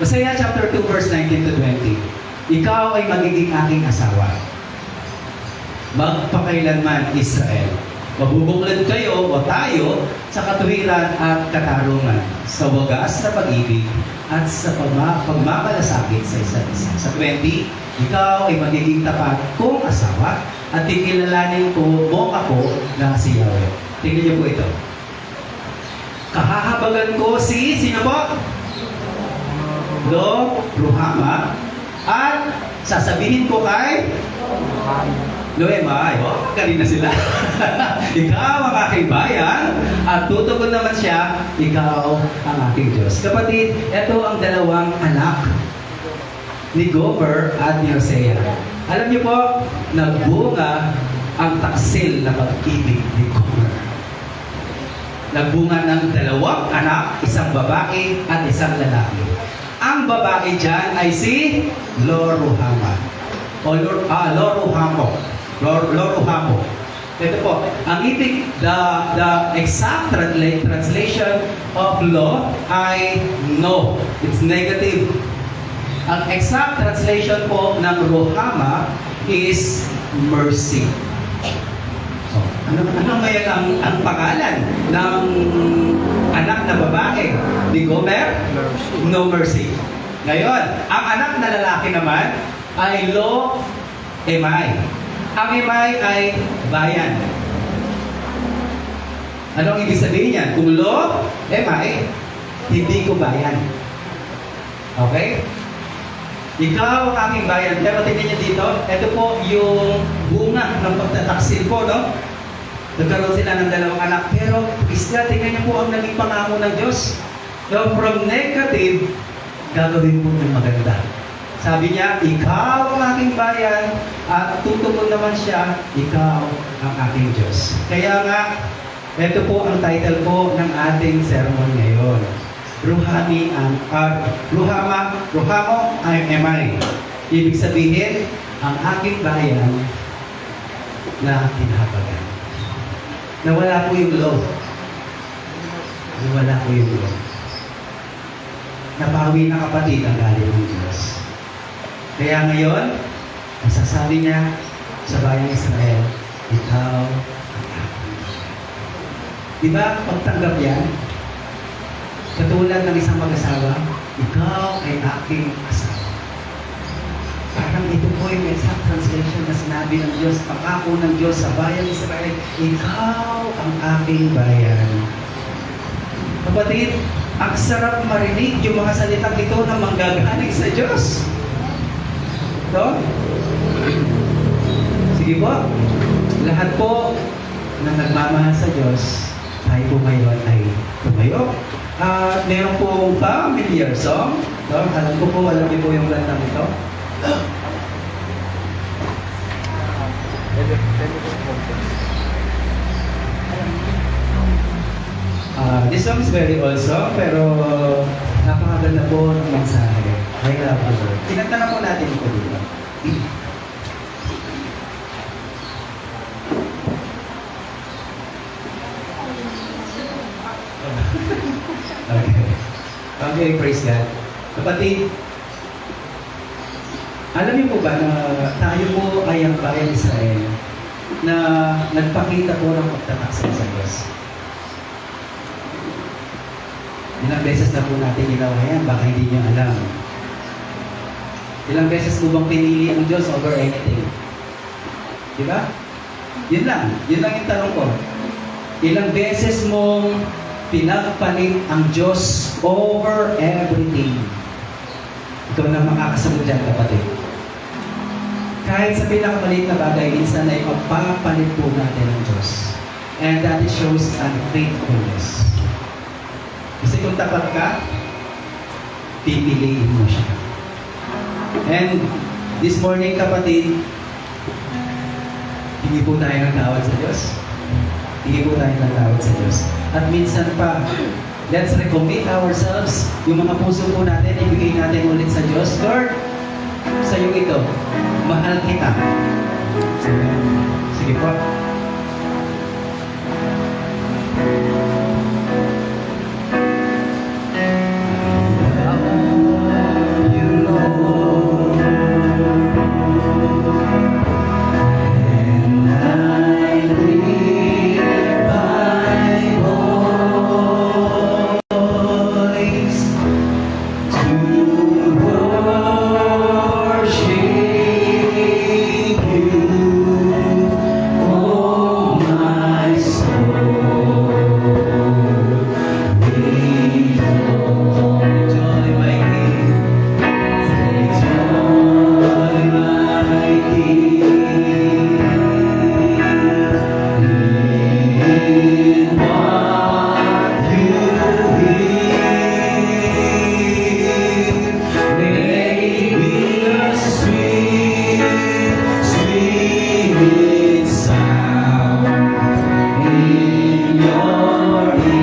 Hosea chapter 2 verse 19 to 20. Ikaw ay magiging aking asawa. Magpakailanman Israel. Mabubuklod kayo o tayo sa katuwiran at katarungan, sa wagas na pag-ibig at sa pagmamalasakit sa isa't isa. Sa 20, ikaw ay magiging tapat kong asawa at kikilalanin ko mo ako na si Yahweh. Tingnan niyo po ito. Kahahabagan ko sino po? Ruhama, at sasabihin ko kay Loema, kanina sila. Ikaw ang aking bayan, at tutugon naman siya, ikaw ang aking Diyos. Kapatid, ito ang dalawang anak ni Gomer at ni Hosea. Alam niyo po, nagbunga ang taksil na pag-ibig ni Gomer. Nagbunga ng dalawang anak, isang babae at isang lalaki. Ang babae dyan ay si Lo-ruhama. O Lo-ruhamo. Lo-ruhamo. Ito po, ang ibig, the exact translation of Lo ay no. It's negative. Ang exact translation po ng Ruhama is mercy. So, ano ngayon ang pangalan ng anak na babae ni Gomer? Mercy. No mercy. Ngayon, ang anak na lalaki naman ay Lo-emai. Ang Emai ay bayan. Anong ibig sabihin niyan? Kung Lo-emai, hindi ko bayan. Okay? Ikaw ang aking bayan. Pero tingnan niyo dito, ito po yung bunga ng pagtataksil po, no? Nagkaroon sila ng dalawang anak. Pero, tingnan niyo po ang naging pangako ng Diyos. So, from negative, gagawin mo ng maganda. Sabi niya, ikaw ang aking bayan, at tutugon naman siya, ikaw ang aking Diyos. Kaya nga, ito po ang title po ng ating sermon ngayon. Ruhamo ay Emai. Ibig sabihin, ang aking bayan na tinahabagan. Nawala po yung love. Nawala po yung love. Napawi na kapatid ang galing ng Diyos. Kaya ngayon, masasabi niya sa bayang Israel, ikaw ang aking bayan. Diba, pagtanggap yan, katulad ng isang mag-asawa, ikaw ay aking asawa. Parang ito po yung exact translation na sinabi ng Diyos, pangako ng Diyos sa bayang Israel, ikaw ang aking bayan. Kapatid, ang sarap marinig yung mga salitang ito na manggagaling sa Diyos. So, sige po, lahat po na nagmamahal sa Diyos, tayo po ngayon ay tumayo. Meron pong familiar song. So, alam ko po, alam niyo po yung kantang ito. This song is very old song, pero napakaganda po ng mensahe. I love the Lord. Kinanta na po natin ito dito. Okay, praise God. Kapatid, alam niyo po ba na tayo po ay ang bayan Israel na nagpakita po ng pagtataksil sa Diyos? Ilang beses na po natin ginawa yan, baka hindi niyo alam. Ilang beses mo bang pinili ang Diyos over anything? Di ba? Yun lang yung tanong ko. Ilang beses mong pinagpalit ang Diyos over everything? Ikaw na makakasagot dyan, kapatid. Kahit sa pinakamaliit na bagay, minsan ay magpapalit po natin ang Diyos. And that shows unfaithfulness. Kasi kung tapat ka, pipiliin mo siya. And this morning, kapatid, hindi po tayo ng tawad sa Diyos. Hindi po tayo ng tawad sa Diyos. At minsan pa, let's recommit ourselves. Yung mga puso po natin, ibigay natin ulit sa Diyos. Lord, sa iyo ito. Mahal kita. Sige po.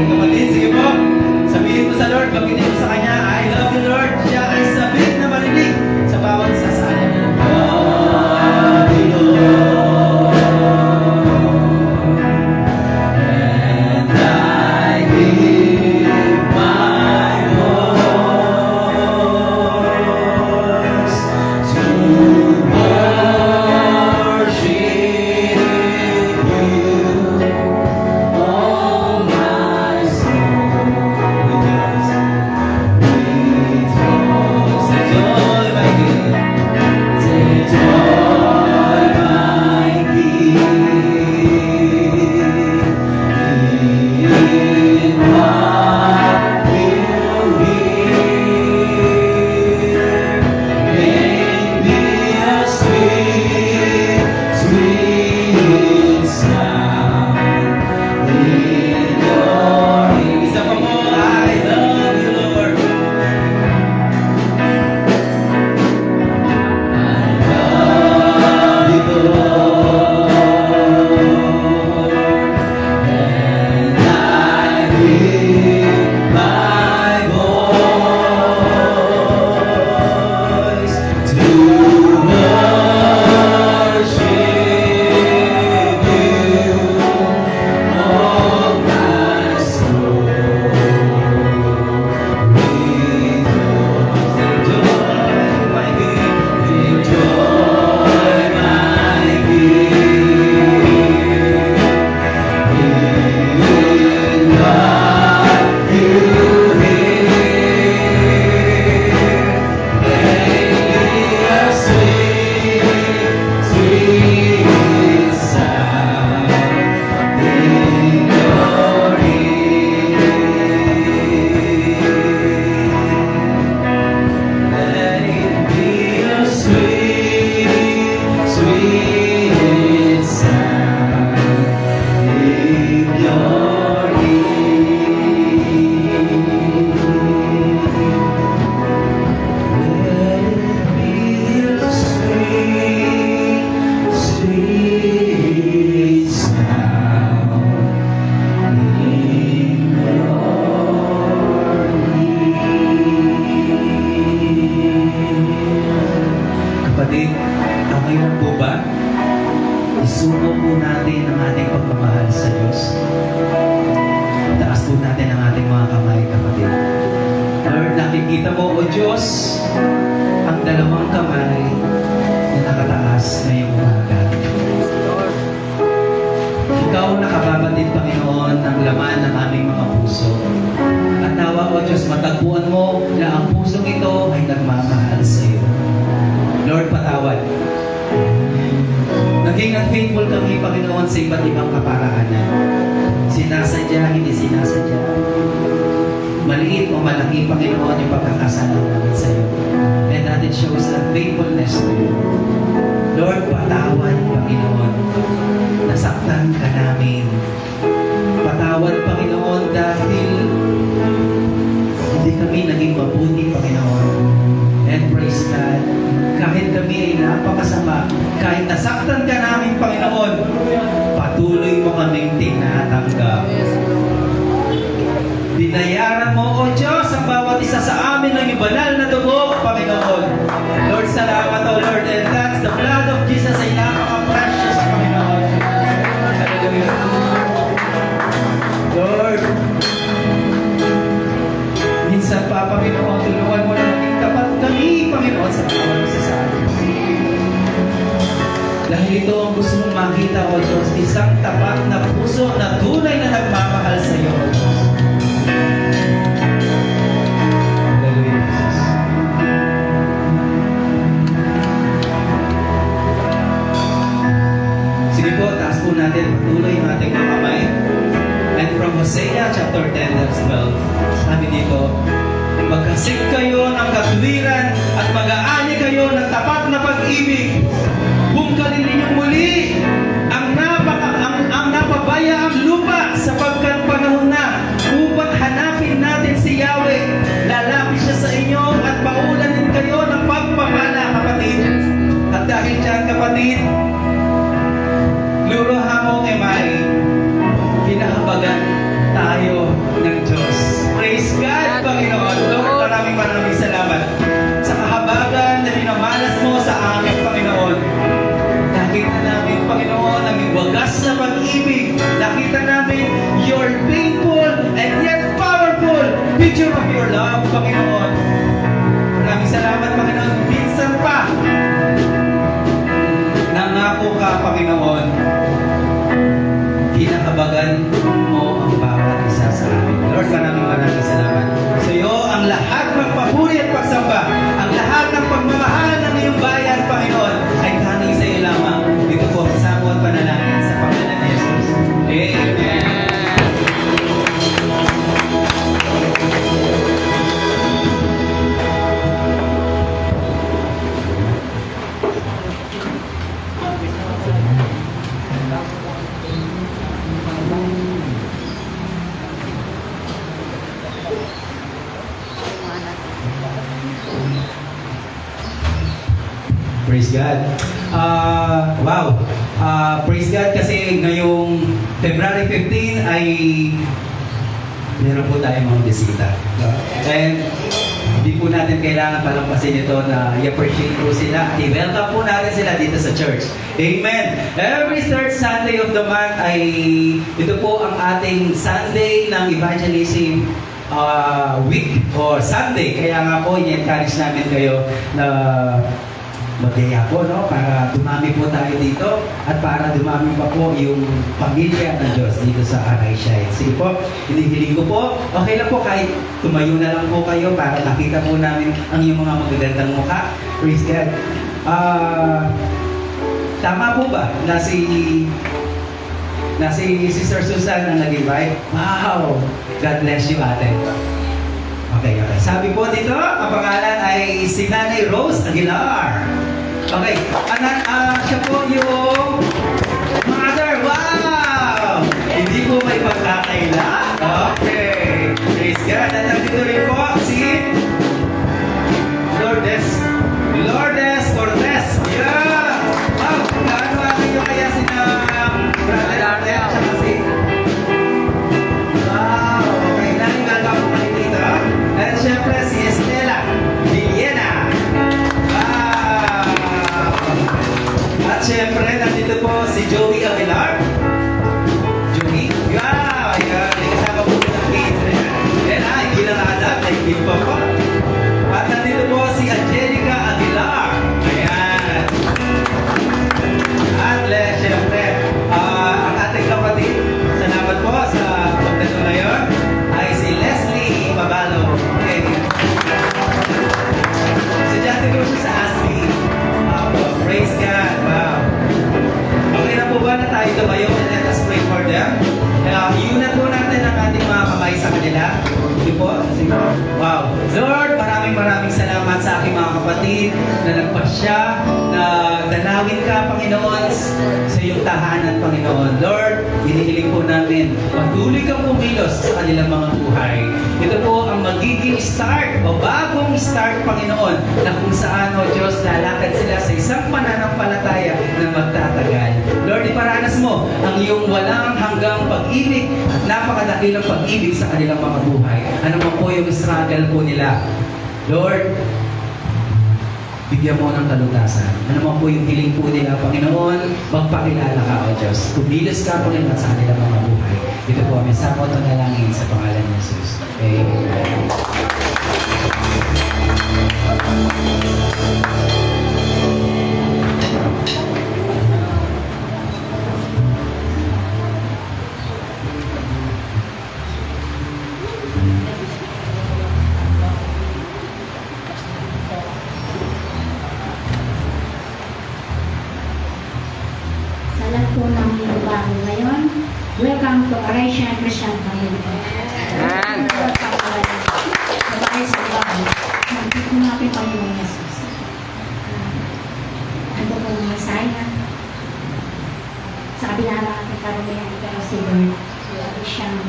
Kapatid, sige po. Sabihin mo sa Lord, bagitin mo sa Kanya, I love you Lord. Siya ay sabihin na marinig sa bawat sasaya. Love you Lord. And I give my voice to worship you. Oh my soul, rejoice, rejoice. Take joy, my King. Take joy, my King. In what you hear, make me a sweet, sweet sound. In your ear. Isa pa po, I love you, Lord. I love you, Lord. And I give my voice to worship you. Oh, my soul, rejoice. Take joy, my King. Take joy, my King. In what you hear, make me a sweet, sweet sound. In your ear, let it be a sweet, sweet sound. In your ear, let it be a sweet, sweet sound. Kapatid, okay lang po ba? Isuko po natin ang ating pagmamahal sa Diyos. Taas po natin ang ating mga kamay, kapatid. Lord, nakikita mo, O Diyos, ang dalawang kamay na nakataas ngayong umaga. Ikaw nakababatid, Panginoon, ang laman ng aming mga puso. At nawa, O Diyos, matagpuan mo na ang pusong ito ay nagmamahal sa iyo. Lord, patawad. Naging unfaithful kami, Panginoon, sa iba't ibang kaparaanan. Sinasadya, hindi sinasadya. Maliit o malaki, Panginoon, yung pagkakasala namin sa iyo. And that it shows unfaithfulness to you. Lord, patawad, Panginoon. Nasaktan ka namin. Patawad, Panginoon, dahil hindi kami naging mabuti, Panginoon. And praise God, kahit kami ay napakasama, kahit nasaktan ka namin, Panginoon, patuloy mo kaming tinatanggap. Binayaran mo, O Diyos, ang bawat isa sa amin ng iyong banal na dugo, Panginoon. Lord, salamat, O Lord. And that's the blood of Jesus ay napaka-precious, Panginoon. Hallelujah. Lord, minsan pa, Panginoon, tulungan mo na maging tapat kami, Panginoon, sa bawat isa sa atin. Dahil ito ang gusto mong makita, O Diyos, isang tapat na puso na tunay na nagmamahal sa iyo, O Diyos. Hallelujah, Jesus. Sige po, taas po natin, patuloy yung ating mga kamay. And from Hosea chapter 10 verse 12, sabi dito, magkasig kayo ng katwiran at mag-aani kayo ng tapat na pag-ibig. Bungkalin ninyong muli ang napabayaang lupa sapagkat panahon na upang hanapin natin si Yahweh. Lalapit siya sa inyo at paulanin kayo ng pagpapala, kapatid. At dahil dyan, kapatid, luruha mo kay Mai, kinahabagan tayo ng Diyos. Praise God, Panginoon. Lord, maraming salamat sa kahabagan na minamalas mo sa amin, Panginoon. Nakita namin, Panginoon, ang wagas na pag-ibig. Nakita namin your painful and yet powerful picture of your love, Panginoon. Maraming salamat, Panginoon. Minsan pa, nangako ka, Panginoon, kinakabagan mo ang bawat isa sa amin. Lord, maraming salamat. Sa iyo, ang lahat ng papuri at pagsamba, ang lahat ng pagmamahal ng iyong bayan, Panginoon, ay tanging sa iyo lamang. Dito po, sa at panalangin sa pangalan ni Jesus. Amen. Praise God. Wow. Praise God kasi ngayong February 15 ay meron po tayong mga bisita. And hindi po natin kailangan palampasin ito na i-appreciate po sila. I-welcome po natin sila dito sa church. Amen. Every third Sunday of the month ay ito po ang ating Sunday ng evangelism week or Sunday. Kaya nga po, i-encourage namin kayo na magyaya po, no? Para dumami po tayo dito at para dumami pa po yung pamilya ng Diyos dito sa Aray Shine. Sige po, hinihiling ko po, okay lang po kahit tumayo na lang po kayo para nakita po namin ang iyong mga magagandang mukha. Praise God. Tama po ba na si Sister Susan ang nag-invite? Wow! God bless you, ate. Okay. Sabi po dito, ang pangalan ay si Nanay Rose Aguilar. Okay. Siya po yung mother. Wow! Hindi po may pagkakaila. Okay. Praise God. At nandito rin po si Lourdes Cortez. Yeah! Wow! Gaano kayo kaya si Brother Arte at saka si... Wow! Okay. Naninggaga po kayo dito. At syempre si Estela Villena. Wow! At syempre nandito po si Joey Aguilar. Joey? Wow! Ayan. Kasama po ng kids. Ayan ha, hindi lang alam. Nag-give pa po. At nandito po si Angelica Aguilar. Ayan. At syempre, ang ating kapatid, salamat po sa pagdato ngayon, ay si Leslie Pabalo. Okay. Si Jante Cruz sa ASPI. Praise God. Wow. Okay na po ba na tayo tumayo? Let us pray for them. Iunat po natin ang ating mga kamay sa kanila. Hindi po. Wow. Lord, maraming salamat sa aking mga kapatid na nagpasya, na dalawin ka, Panginoon, sa iyong tahanan, Panginoon. Lord, hinihiling po namin, patuloy kang pumilos sa kanilang mga buhay. Ito po ang magiging start o bagong start, Panginoon, na kung saan, O Diyos, lalakad sila sa isang pananampalataya na magtatagal. Lord, iparanas mo ang iyong walang hanggang pag-ibig at napakadakilang pag-ibig sa kanilang mga buhay. Ano man po yung struggle po nila. Lord, bigyan mo ng kalutasan. Ano man po yung hiling po nila, Panginoon, magpakilala ka, O Diyos. Kumilos ka po nila sa kanilang mga buhay. Ito po kami sa moto na langin sa pangalan ni Jesus. Amen. Sa lahat po ng bago ngayon, welcome to Aresian Christian Community. Amen. Welcome po kayo sa bahay sa bahay. Nandito natin Panginoon Jesus. Ano po mga saya? Sa kabila ng ating karamihan, pero si Lord, lagi siyang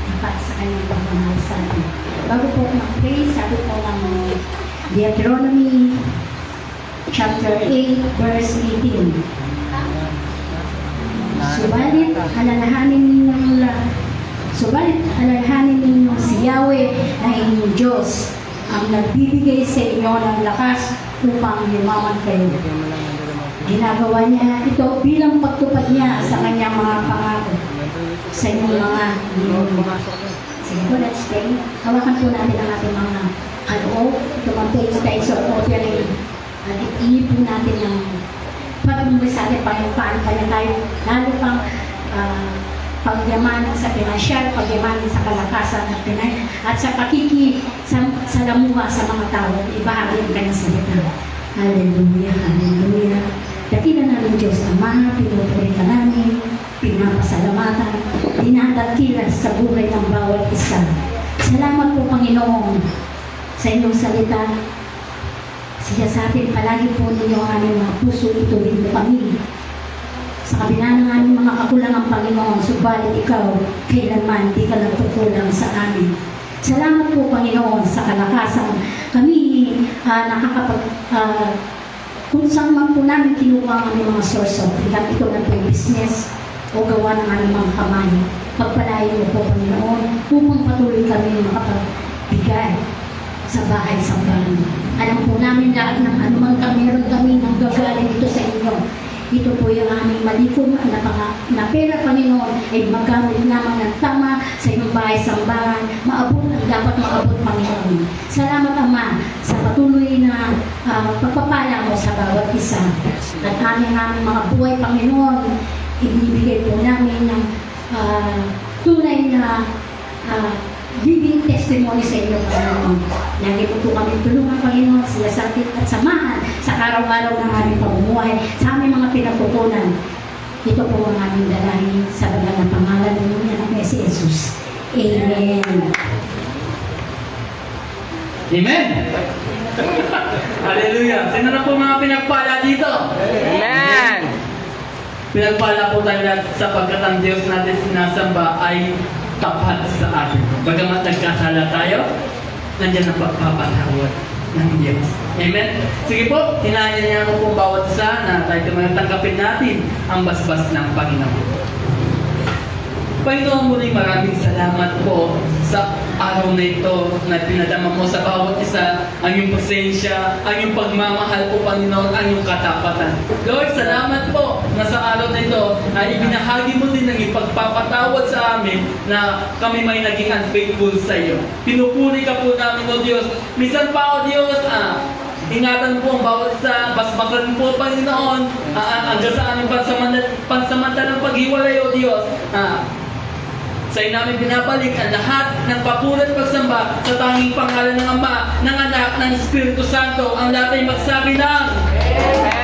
dapat sa kanyang pagmamahal sa atin. Bago po mag-pray, sabi po ng Deuteronomy chapter 8, verse 18. Subalit alalahanin ninyo si Yahweh na inyong Diyos ang nagbibigay sa inyo ng lakas upang yumaman kayo. Ginagawa niya ito bilang pagtupad niya sa kanyang mga pangako sa inyong mga ninuno. Sige po, let's pray. Hawakan po natin ang ating mga kaloob. Ito mga tayo sa offering. At iipon natin ang pag-umbay sa ating Panginoon, kaya tayo lalo pang pagyamanan sa pinansyal, pagyamanan sa kalakasan at pinay, at sa pakikisalamuha sa mga tao, ibahagi ang kanyang salita. Hallelujah, hallelujah. Dakila namin Diyos Ama, pinupuri ka namin, pinapasalamatan, dinadakila sa buhay ng bawat isa. Salamat po Panginoon sa inyong salita. Siya sa atin, palagi po ninyo ang aming mga puso, ituloy mo kami. Sa kabila ng aming mga kakulangan, Panginoon, subalit ikaw, kailanman di ka nagtutulang sa amin. Salamat po, Panginoon, sa kalakasan. Kami kung saan man po namin kinuha ang aming mga source of income, ito na po yung business o gawa ng aming mga kamay. Pagpalayo mo po, Panginoon, upang patuloy kami makapagbigay sa bahay sa bahay. Alam po namin lahat ng anumang meron kami ng gagaling ito sa inyo. Ito po yung aming malikom na pera, Panginoon, ay magamit naman ng tama sa inyong bahay sa bahay. Maabot ang dapat maabot, Panginoon. Salamat, Ama, sa patuloy na pagpapala mo sa bawat isa. At aming mga buhay, Panginoon, ibibigay po namin ng tunay na living testimony sa inyo, Panginoon. Lagi po kami tulungan, Panginoon, sila sa atin at samahan sa araw-araw ng aming pamumuhay, sa aming mga pinagkukunan. Ito po ang aming dalangin sa banal na pangalan ng si Jesus. Amen. Amen! Hallelujah! Sino na po mga pinagpala dito? Amen. Pinagpala po tayo lahat sapagkat ang Diyos natin sinasamba ay tapat sa atin. Bagamat nagkasala tayo, nandiyan ang pagpapatawad ng Diyos. Amen? Sige po, hinahanya niya ako po bawat isa na tayo tanggapin natin ang basbas ng Panginoon. Panginoon, muli maraming salamat po sa araw na ito na pinadama mo sa bawat isa ang iyong pasensya, ang iyong pagmamahal po, Panginoon, ang iyong katapatan. Lord, salamat po na sa araw na ito na ibinahagi mo din ang ipagpapatawad sa amin na kami may naging unfaithful sa iyo. Pinupuri ka po namin, O Diyos. Minsan pa, O Diyos, ingatan po ang bawat sa basbasan po, Panginoon, hanggang sa aming pansamantalang paghiwalay, O Diyos. Sa iyo namin binabalik ang lahat ng papuri at pagsamba sa tanging pangalan ng Ama, ng Anak, ng Espiritu Santo. Ang lahat ay magsabi ng Amen.